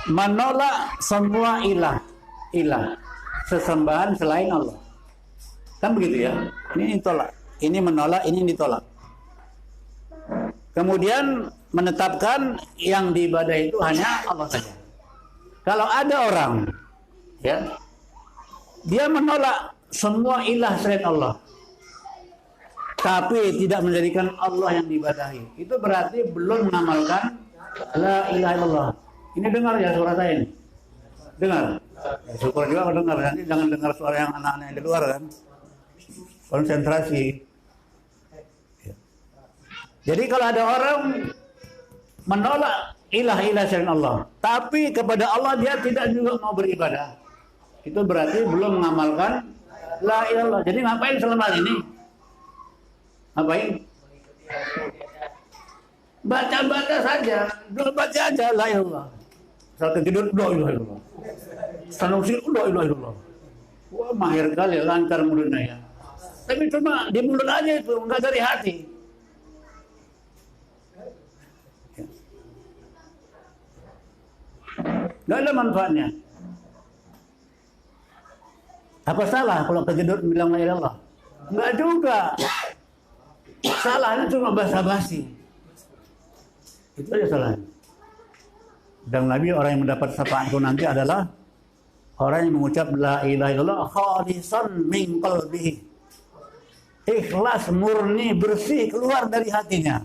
menolak semua ilah, sesembahan selain Allah. Kan begitu ya? Ini ditolak, ini menolak, ini ditolak. Kemudian menetapkan yang diibadah itu hanya Allah saja. Kalau ada orang, ya, dia menolak semua ilah selain Allah, tapi tidak menjadikan Allah yang diibadahi, itu berarti belum mengamalkan la ilaha illallah. Ini dengar ya suara saya ini? Dengar? Ya, syukur juga mendengar. Nanti jangan dengar suara yang anak-anak yang di luar kan. Konsentrasi. Ya. Jadi kalau ada orang menolak ilah-ilah selain Allah, tapi kepada Allah dia tidak juga mau beribadah, itu berarti belum mengamalkan la ilaha illallah. Jadi ngapain selama ini? Ngapain? Baca-baca saja, baca aja la ilaha illallah. Saat tidur la ilaha illallah. Sanusi la ilaha illallah. Wah, mahir kali, lancar mulutnya ya. Tapi cuma di mulut aja itu, enggak dari hati. Enggak ada manfaatnya. Apa salah kalau tertidur bilang la ilaha illallah? Enggak juga. Salahnya cuma basa-basi. Itu aja salahnya. Dan Nabi, orang yang mendapat syafaat itu nanti adalah orang yang mengucap la ilaha illallah khalisan min qalbihi. Ikhlas, murni, bersih, keluar dari hatinya.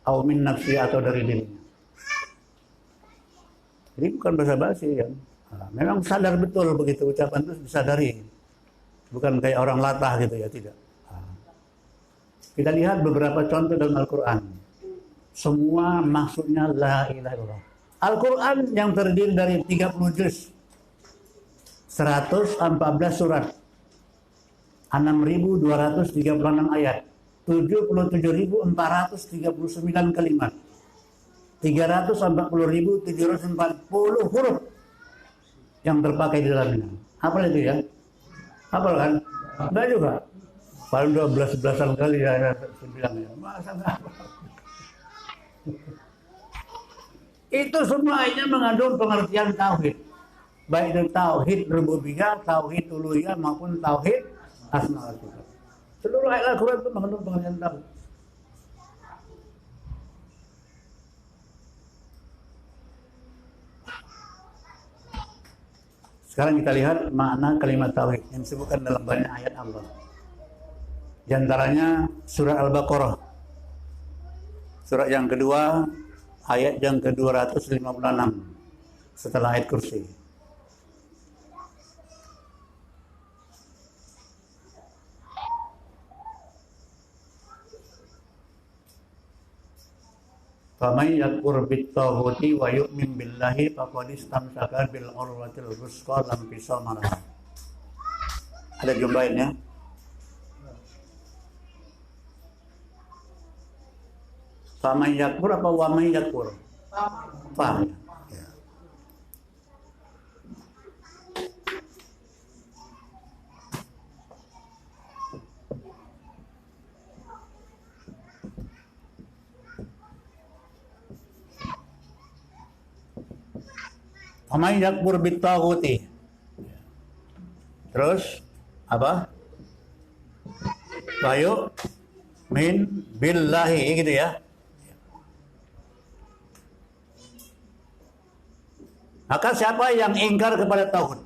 Au min nafsi, atau dari dirinya. Jadi bukan basa-basi ya. Memang sadar betul begitu ucapan itu disadari. Bukan kayak orang latah gitu ya, tidak. Kita lihat beberapa contoh dalam Al-Quran. Semua maksudnya la ilaha illallah. Al-Quran yang terdiri dari 30 juz, 114 surat, 6.236 ayat, 77.439 kalimat, 340.740 huruf yang terpakai di dalamnya. Hafal itu ya? Hafal kan? Enggak juga. Paling 12-belasan kali ya bilangnya. Masa enggak hafal? Itu semuanya mengandung pengertian tauhid. Baik itu tauhid rububiyah, tauhid uluhiyah maupun tauhid asma wa sifat. Seluruh ayat Al-Quran itu mengandung pengertian tauhid. Sekarang kita lihat makna kalimat tauhid yang disebutkan dalam banyak ayat Allah. Di antaranya surah Al-Baqarah. Surat yang kedua, ayat yang ke-256 setelah ayat kursi. Faman yakfur bit-taghuti wa yu'min billahi faqad istamsaka bil urwatil wuthqa lam fisama laha. Ada jumlahnya. Faman yakfur apa wa man yakfur? Faham ya. Faman yakfur bit-taghuti. Terus apa? Bayu min billahi gitu ya. Maka siapa yang ingkar kepada tauhid?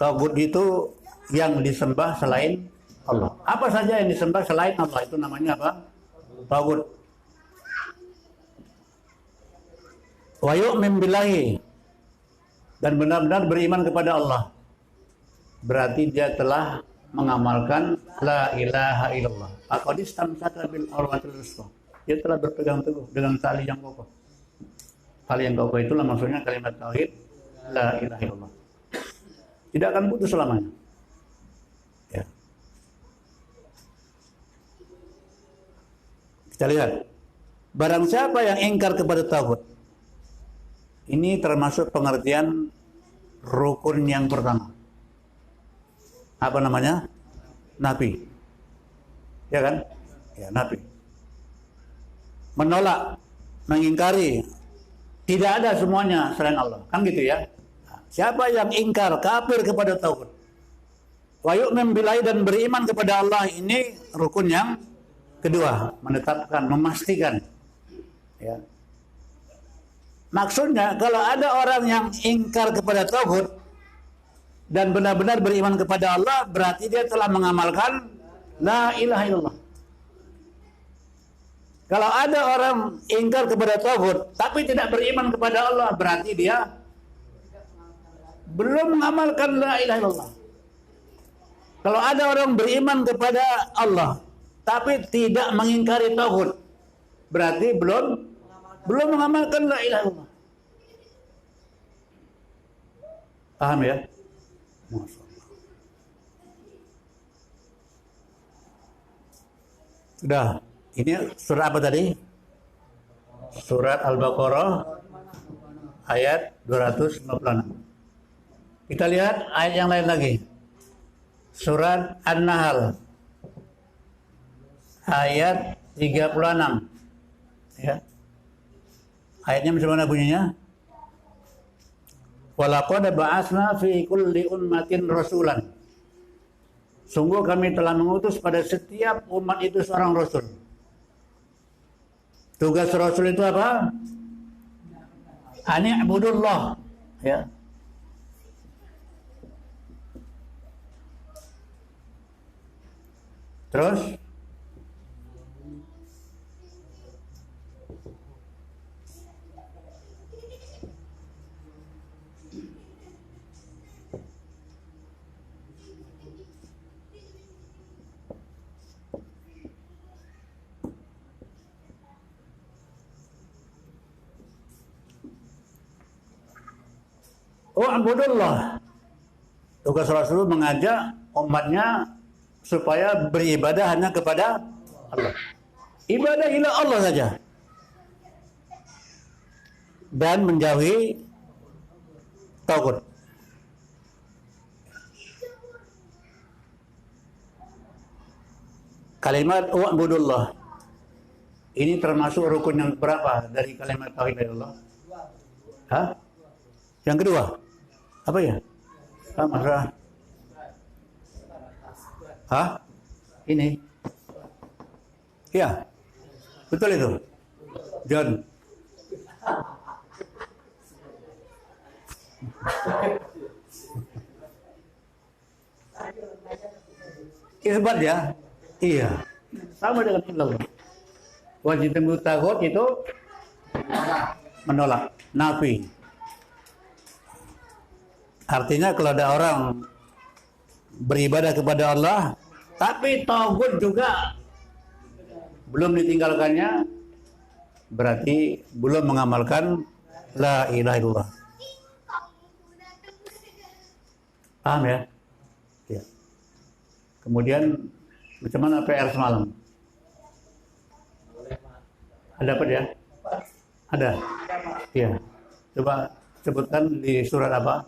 Tauhid itu yang disembah selain Allah. Apa saja yang disembah selain Allah itu namanya apa? Tauhid. Wa yu'min billahi, dan benar-benar beriman kepada Allah. Berarti dia telah mengamalkan la ilaha illallah. Faqad istamsaka bil urwatil wuthqa. Dia telah berpegang teguh dengan tali yang kokoh. Tali yang kokoh itulah maksudnya kalimat tauhid la ilaha illallah. Tidak akan putus selamanya. Ya. Kita lihat. Barang siapa yang ingkar kepada tauhid, ini termasuk pengertian rukun yang pertama. Apa namanya? Nafi. Ya kan? Ya, nafi. Menolak, mengingkari. Tidak ada semuanya selain Allah. Kan gitu ya. Siapa yang ingkar, kafir kepada tauhid, wa yu'min billahi, dan beriman kepada Allah, ini rukun yang kedua, menetapkan, memastikan. Ya. Maksudnya kalau ada orang yang ingkar kepada tauhid dan benar-benar beriman kepada Allah, berarti dia telah mengamalkan la ilaha illallah. Kalau ada orang ingkar kepada tauhid tapi tidak beriman kepada Allah, berarti dia belum mengamalkan la ilaha illallah. Kalau ada orang beriman kepada Allah tapi tidak mengingkari tauhid, berarti belum mengamalkan la ilaha illallah. Paham ya? Masya Allah. Sudah. Ini surat apa tadi? Surat Al-Baqarah ayat 256. Kita lihat ayat yang lain lagi. Surat An-Nahl ayat 36. Ya. Ayatnya macam mana bunyinya? Walaqad ba'atsna fi kulli ummatin rasulan. Sungguh kami telah mengutus pada setiap umat itu seorang rasul. Tugas rasul itu apa? Ani abudullah. Ya. Terus Abdullah. Tugas Rasul mengajak umatnya supaya beribadah hanya kepada Allah. Ibadahilah Allah saja. Dan menjauhi tauhid. Kalimat Abdullah ini termasuk rukun yang berapa dari kalimat tauhid Allah? Hah? Yang kedua? Apa ya? Masalah. Hah? Ini? Ya. Betul itu? John. Isbat ya? Iya. Sama dengan illallah. Wajib taghut itu menolak, nafi. Artinya kalau ada orang beribadah kepada Allah tapi tauhid juga belum ditinggalkannya, berarti belum mengamalkan la ilaha illallah. Paham ya? Ya. Kemudian macam mana PR semalam? Ada apa ya? Ada. Iya. Coba sebutkan di surat apa?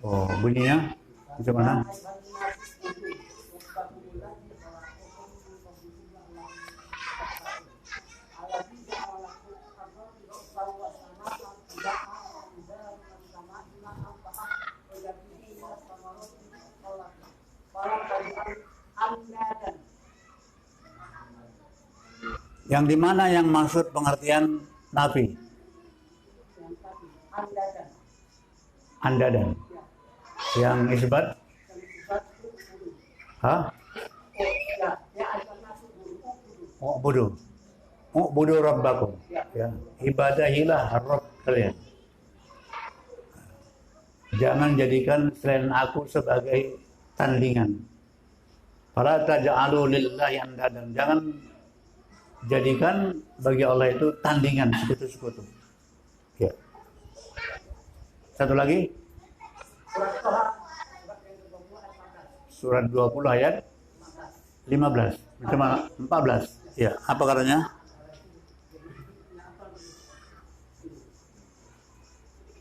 Oh, bunyinya macam mana? Yang dimana yang maksud pengertian nafi? Andadan. Yang isbat? Hah? U'budu rabbakum. Ya, ibadahilah Rabb kalian. Jangan jadikan selain aku sebagai tandingan. Fala taj'alu lillahi andadan. Jangan jadikan bagi Allah itu tandingan, sekutu-sekutu. Ya. Satu lagi. Surat 20 ayat 15. Macam 14. Ya, apa katanya?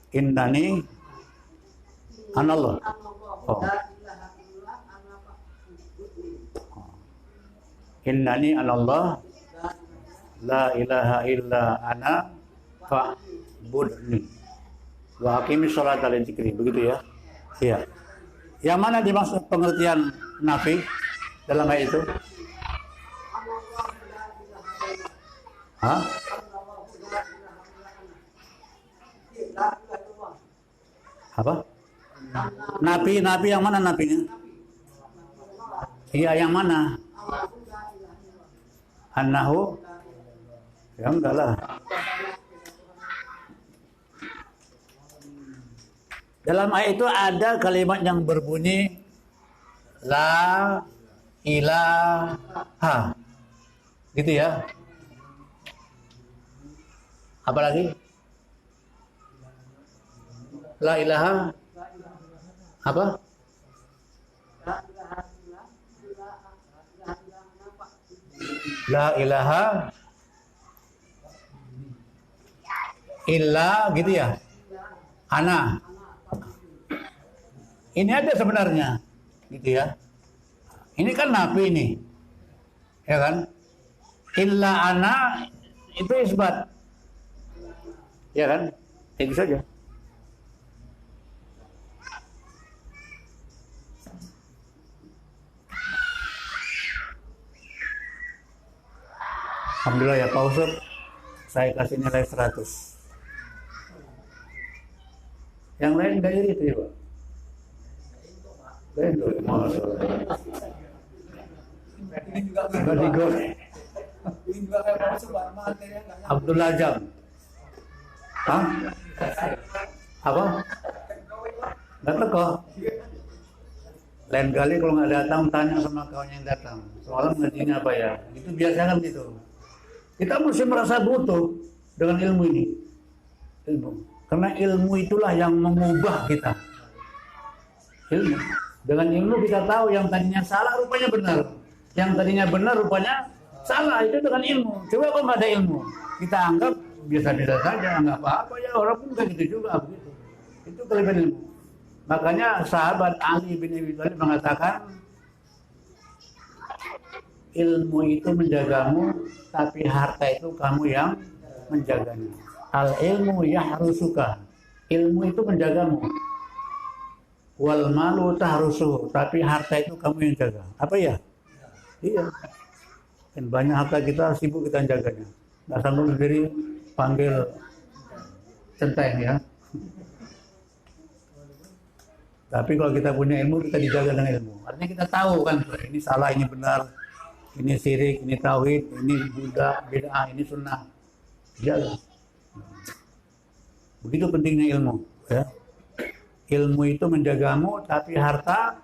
Innani anallah. Oh. Innani anallah la ilaha illa ana fa'budni wa aqimis sholata li dzikri. Begitu ya? Iya. Yang mana dimaksud pengertian nafi dalam ayat itu? Hah? Apa? Nabi yang mana nabinya? Iya, yang mana? Annahu? Ya enggak lah. Dalam ayat itu ada kalimat yang berbunyi la ilaha. Gitu ya. Apa lagi? La ilaha apa? La ilaha illa gitu ya. Ana. Ini ada sebenarnya. Gitu ya. Ini kan nafi ini. Ya kan? Illa ana itu isbat. Ya kan? Itu saja. Alhamdulillah ya Pak Ustaz, saya kasih nilai 100. Yang lain nggak iri itu ya Pak? Abdullah Jam. Hah? Apa? Nggak teko. Lain kali kalau nggak datang tanya sama kawan yang datang. Soalnya ngertinya apa ya? Itu biasa kan gitu. Kita mesti merasa butuh dengan ilmu ini. Ilmu. Karena ilmu itulah yang mengubah kita. Ilmu. Dengan ilmu kita tahu yang tadinya salah rupanya benar. Yang tadinya benar rupanya salah. Itu dengan ilmu. Coba kalau nggak ada ilmu, kita anggap biasa-biasa saja, nggak apa-apa ya, orang pun kayak gitu juga begitu. Itu kelebihan ilmu. Makanya sahabat Ali bin Abi Thalib mengatakan, ilmu itu menjagamu, tapi harta itu kamu yang menjaganya. Al ilmu yahrusuka. Ilmu itu menjagamu. Wal malu tahrusuhu. Tapi harta itu kamu yang jaga. Apa ya? Iya. Dan banyak harta kita sibuk kita jaganya. Nggak sanggup sendiri panggil centeng ya. Tapi kalau kita punya ilmu, kita dijaga dengan ilmu. Artinya kita tahu kan, ini salah, ini benar. Ini syirik, ini tauhid, ini Buddha, bid'ah, ini sunnah. Jaga. Begitu pentingnya ilmu. Ya. Ilmu itu menjagamu, tapi harta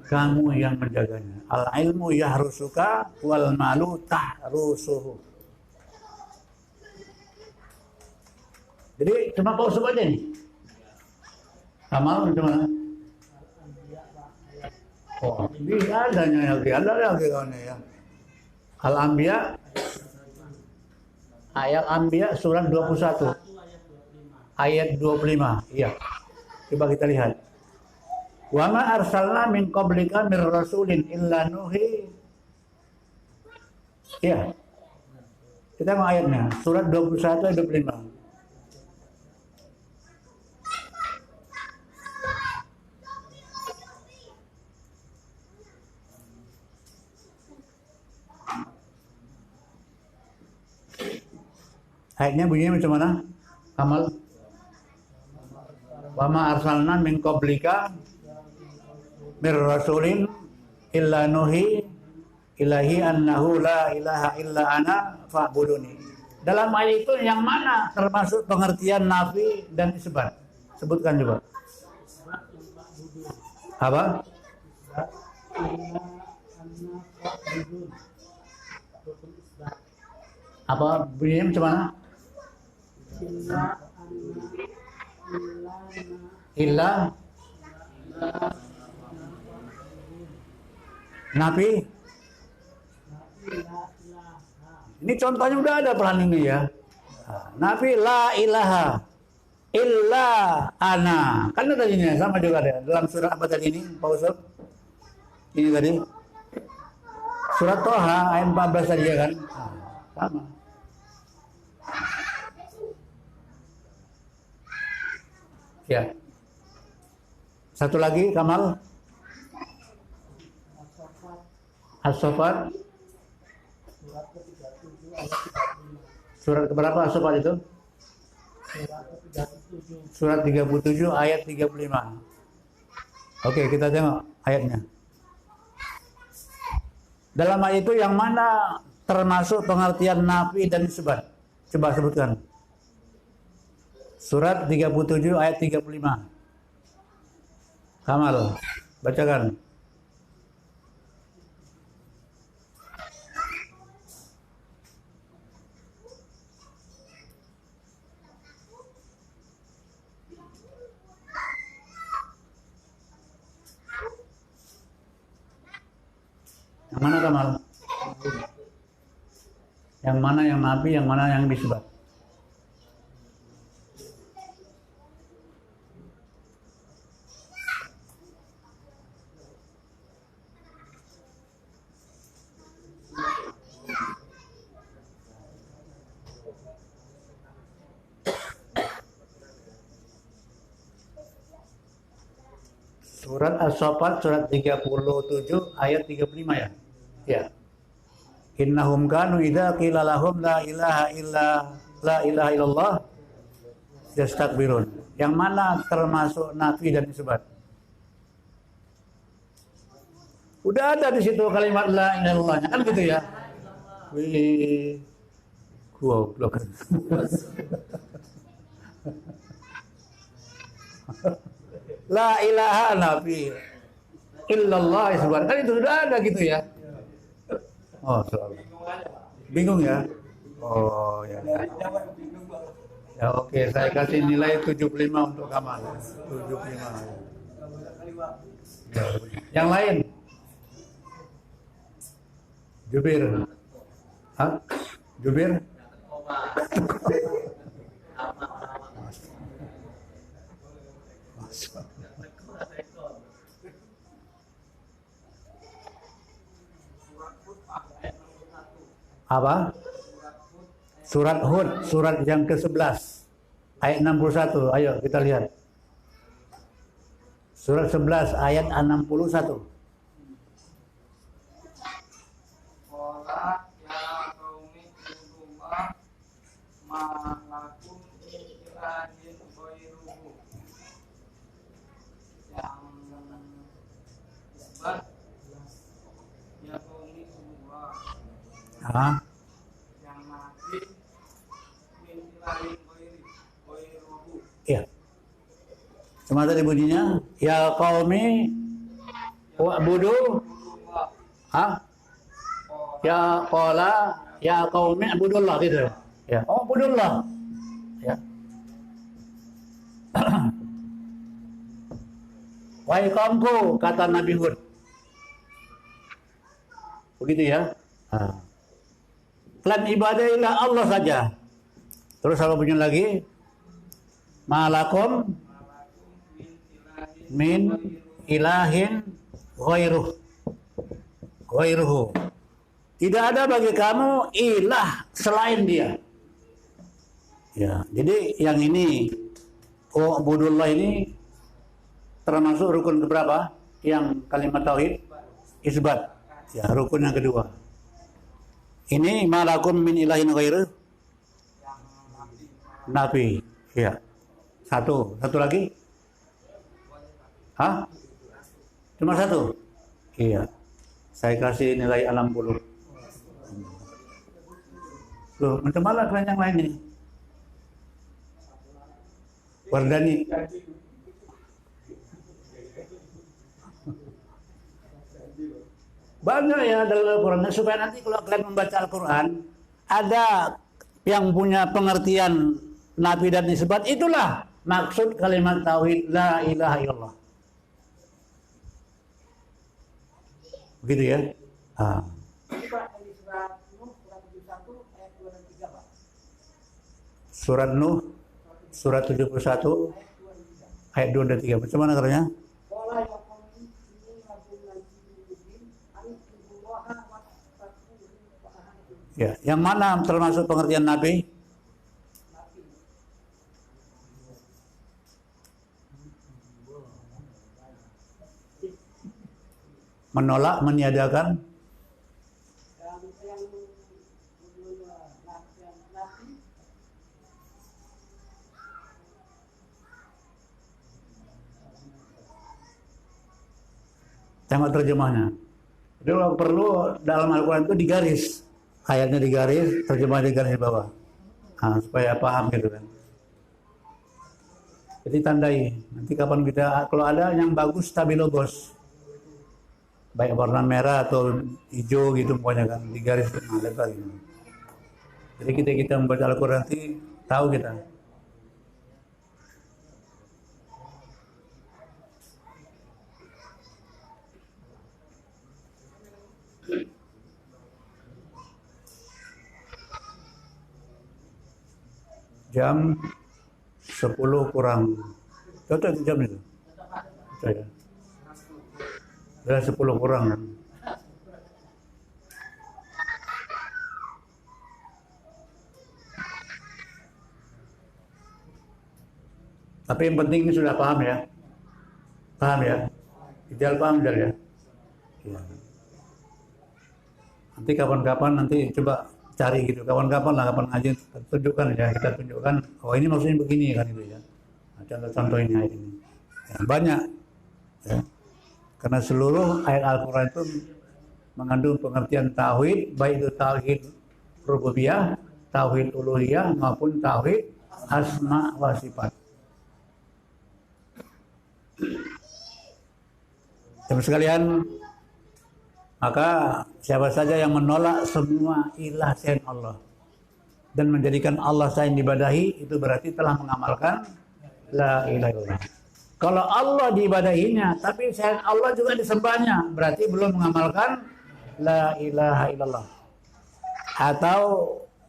kamu yang menjaganya. Al ilmu yahrusuka wal malu tahrusuhu. Jadi cuma kau sebut aja nih. Amal cuma. Oh, bisa adanya lagi, ada lagi kawannya ya. Al-Anbiya ayat Anbiya surat 21 ayat 25. Iya. Coba kita lihat. Wa ma arsalna min qablika mir rasulin illa nuhi. Iya. Kita mau ayatnya, surat 21 ayat 25. Ayatnya bunyinya macam mana? Amal. Wa ma arsalna min qablika mir rasulin illa nuhi ilahi annahu la ilaha illa ana fa'buduni. Dalam ayat itu yang mana termasuk pengertian nafi dan isbat? Sebutkan coba. Apa? Apa bunyinya macam mana? Illa Nabi. Ini contohnya udah ada pelan ini ya. Nabi la ilaha. illa ana. Kan tadi ini sama juga ada. Dalam surah apa tadi ini, Pak Ustaz? Ini tadi. Surat Toha ayat 14 tadi ya kan? Nah, sama. Ya. Satu lagi, Kamal. As-Saffat. Surat keberapa As-Saffat itu? Surat 37 ayat 35. Oke, kita tengok ayatnya. Dalam ayat itu yang mana termasuk pengertian nafi dan isbat? Coba sebutkan. Surat 37 ayat 35. Kamal, bacakan. Yang mana Kamal? Yang mana yang nafi, yang mana yang disebut? Surat As-Saffat surat 37 ayat 35 ya. Ya. Innahum kanu idza qila lahum la ilaha illallah yastakbirun. Yang mana termasuk nafi dan isbat? Udah ada di situ kalimat la ilaha illallahnya kan gitu ya. Wih. Goblok. La ilaha nafi illallah isbat. Kan itu sudah ada gitu ya. Oh, soal. Bingung ya? Oh, ya. Ya oke, saya kasih nilai 75 untuk Kamal. 75. Ya. Yang lain? Jubir. Hah? Jubir? Apa? Surat Hud, surat yang ke-11 ayat 61. Ayo kita lihat. Surat 11 ayat 61. Hah? Iya. Cuma tadi bunyinya ya qaumi wa'budu. Hah? Ya qala ya qaumi ibudullah gitu. Ya. Oh, ibudullah. Ya. Wahai kaumku, kata Nabi Hud. Begitu ya. Nah. Kalian ibadailah Allah saja. Terus apa bunyi lagi? Malakum min ilahin ghairuhu. Tidak ada bagi kamu ilah selain dia. Ya, jadi yang ini Ubudullah ini termasuk rukun keberapa? Yang kalimat tauhid isbat. Ya, rukun yang kedua. Ini malakum min ilahin ghairuh nafi. Ya. Satu lagi? Hah? Cuma satu? Iya. Saya kasih nilai 60. Loh, macam mana kalian yang lain ini? Wardani. Banyak ya dalam Al-Quran. Supaya nanti kalau kalian membaca Al-Quran, ada yang punya pengertian nafi dan isbat, itulah maksud kalimat tauhid la ilaha illallah. Begitu ya? Ah. Surat Nuh surat 71 ayat 2 dan 3. Macam mana katanya? Ya, yang mana termasuk pengertian Nabi? Menolak, meniadakan. Tengok terjemahnya. Jadi kalau perlu dalam Al-Quran itu digaris. Ayatnya digaris, terjemahnya digaris di bawah. Nah, supaya paham gitu kan. Jadi tandai. Nanti kapan kita, kalau ada yang bagus, stabilo bos. Baik warna merah atau hijau gitu pokoknya kan. Digaris, nah, lebar gitu. Jadi kita membaca Al-Quran nanti tahu kita. Jam 10 kurang. Contoh itu jam itu. Saya. Sudah 10 kurang. Tapi yang penting ini sudah paham ya. Paham ya? Ideal paham ya. Ya. Nanti kapan-kapan nanti coba cari gitu, kapan-kapan lah, kapan ngaji tunjukkan ya, kita tunjukkan, oh ini maksudnya begini kan itu ya. Nah, contoh ini ayat ini. Ya, banyak ya. Karena seluruh ayat Al-Quran itu mengandung pengertian tauhid, baik itu tauhid rububiyah, tauhid uluhiyah maupun tauhid asma wa sifat. Teman sekalian, maka siapa saja yang menolak semua ilah selain Allah dan menjadikan Allah selain diibadahi, itu berarti telah mengamalkan la ilaha illallah. Kalau Allah diibadahinya tapi selain Allah juga disembahnya, berarti belum mengamalkan la ilaha illallah. Atau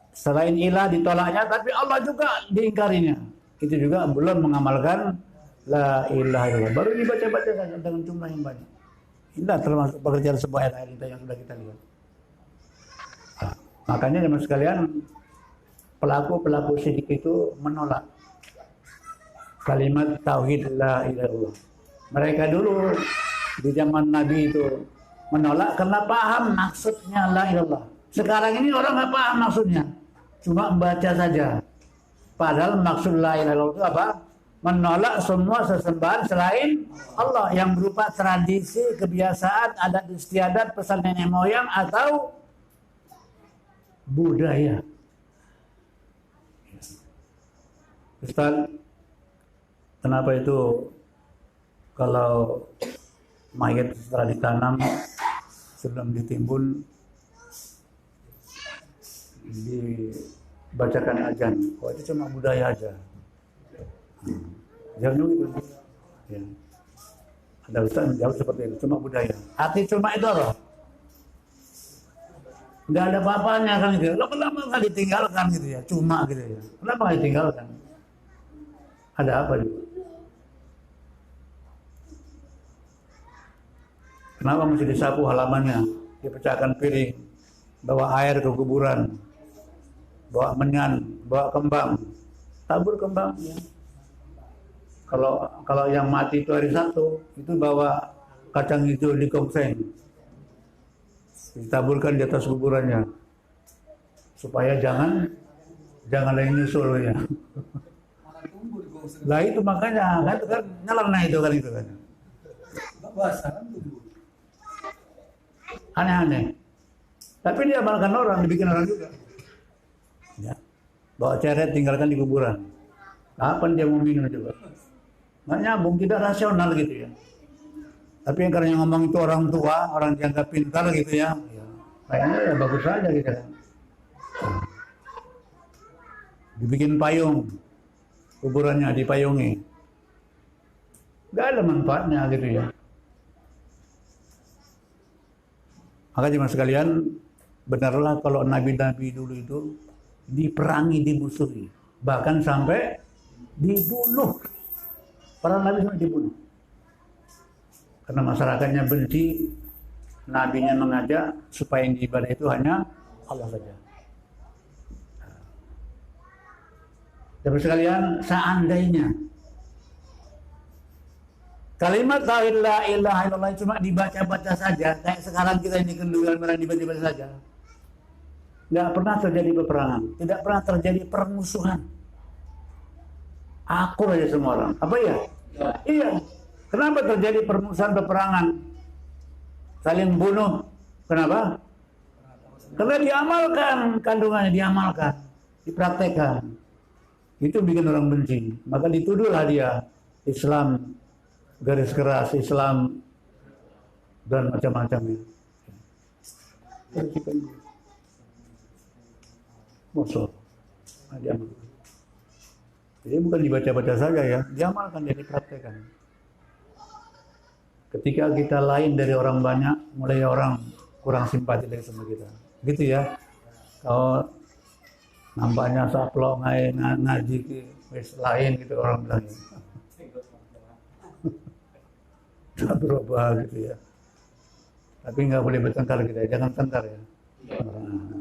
selain ilah ditolaknya tapi Allah juga diingkarinya, itu juga belum mengamalkan la ilaha illallah. Baru dibaca-baca saja dengan jumlah yang banyak. Inilah termasuk pekerjaan sebuah ayat kita yang sudah kita lihat. Nah, makanya teman sekalian, pelaku syirik itu menolak kalimat tauhid la ilaha illallah. Mereka dulu di zaman Nabi itu menolak karena paham maksudnya la ilaha illallah. Sekarang ini orang nggak paham maksudnya, cuma membaca saja. Padahal maksud la ilaha illallah itu apa? Menolak semua sesembahan selain Allah yang berupa tradisi, kebiasaan, adat istiadat, pesan nenek moyang atau budaya. Ustaz, kenapa itu kalau mayat setelah ditanam sebelum ditimbun dibacakan azan? Oh, itu cuma budaya aja. Jangan gitu. Ya. Ada ustaz menjawab seperti itu, cuma budaya. Arti cuma itu apa? Nggak ada apa-apanya kan gitu. Lo kenapa nggak ditinggalkan gitu ya? Cuma gitu ya. Kenapa nggak ditinggalkan? Ada apa juga? Kenapa mesti disapu halamannya? Dipecahkan piring, bawa air ke kuburan, bawa menyan, bawa kembang, tabur kembang. Ya. Kalau yang mati itu hari Sabtu, itu bawa kacang hijau di kongseng, ditaburkan di atas kuburannya, supaya jangan ada yang nyusul ya. Lah itu makanya kan itu kan nyeleneh itu kan itu kan. Aneh-aneh. Tapi dia amalkan orang, dibikin orang juga. Ya. Bawa ceret tinggalkan di kuburan. Kapan dia mau minum coba? Nggak nyambung, tidak rasional gitu ya. Tapi yang karena yang ngomong itu orang tua, orang dianggap pintar gitu ya, kayaknya ya bagus saja gitu kan. Dibikin payung, kuburannya dipayungi, nggak ada manfaatnya gitu ya. Maka jemaah sekalian, benarlah kalau nabi-nabi dulu itu diperangi, dimusuhi, bahkan sampai dibunuh. Para nabi semua dibunuh. Karena masyarakatnya benci, nabinya mengajak supaya yang diibadah itu hanya Allah saja. Tapi sekalian, seandainya kalimat la ilaha illallah cuma dibaca-baca saja, kayak sekarang kita ini kendungan merang dibaca-baca saja, nggak pernah terjadi peperangan, tidak pernah terjadi permusuhan. Akur aja semua orang. Apa ya? Iya. Kenapa terjadi permusuhan, peperangan, saling bunuh? Kenapa? Karena diamalkan kandungannya, diamalkan, dipraktekkan. Itu bikin orang benci. Maka dituduhlah dia Islam garis keras, Islam dan macam-macamnya. Musuh. Jadi bukan dibaca-baca saja ya, diamalkan, jadi dipraktekkan. Ketika kita lain dari orang banyak, mulai orang kurang simpati lagi sama kita. Gitu ya. Kalau nampaknya saplok ngaji wis lain gitu orang bilang. Tak berubah gitu ya. Tapi nggak boleh bertengkar kita, jangan tengkar ya.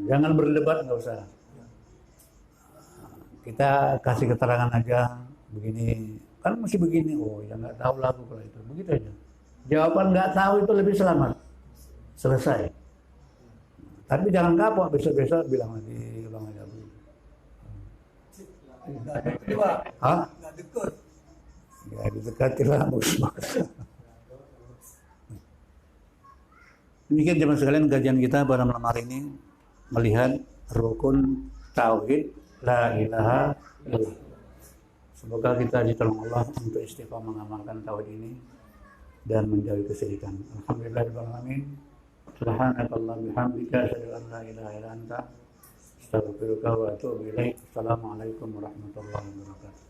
Jangan berdebat, nggak usah. Kita kasih keterangan aja, begini, kan masih begini, oh ya nggak tahu lagu kalau itu, begitu aja. Jawaban nggak tahu itu lebih selamat, selesai. Tapi jangan kapok, besok-besok bilang lagi, ulang aja. Hah? Nggak dekat. Ya didekatilah musuh. Demikian jemaah sekalian kajian kita pada malam hari ini melihat rukun tauhid la ilaha illallah. Semoga kita ditolong Allah untuk istiqamah mengamalkan tauhid ini dan menjauhi kesyirikan. Alhamdulillahirabbil alamin. Subhanakallahumma bihamdika asyhadu an la ilaha illa anta astaghfiruka wa atubu ilaik. Assalamualaikum warahmatullahi wabarakatuh.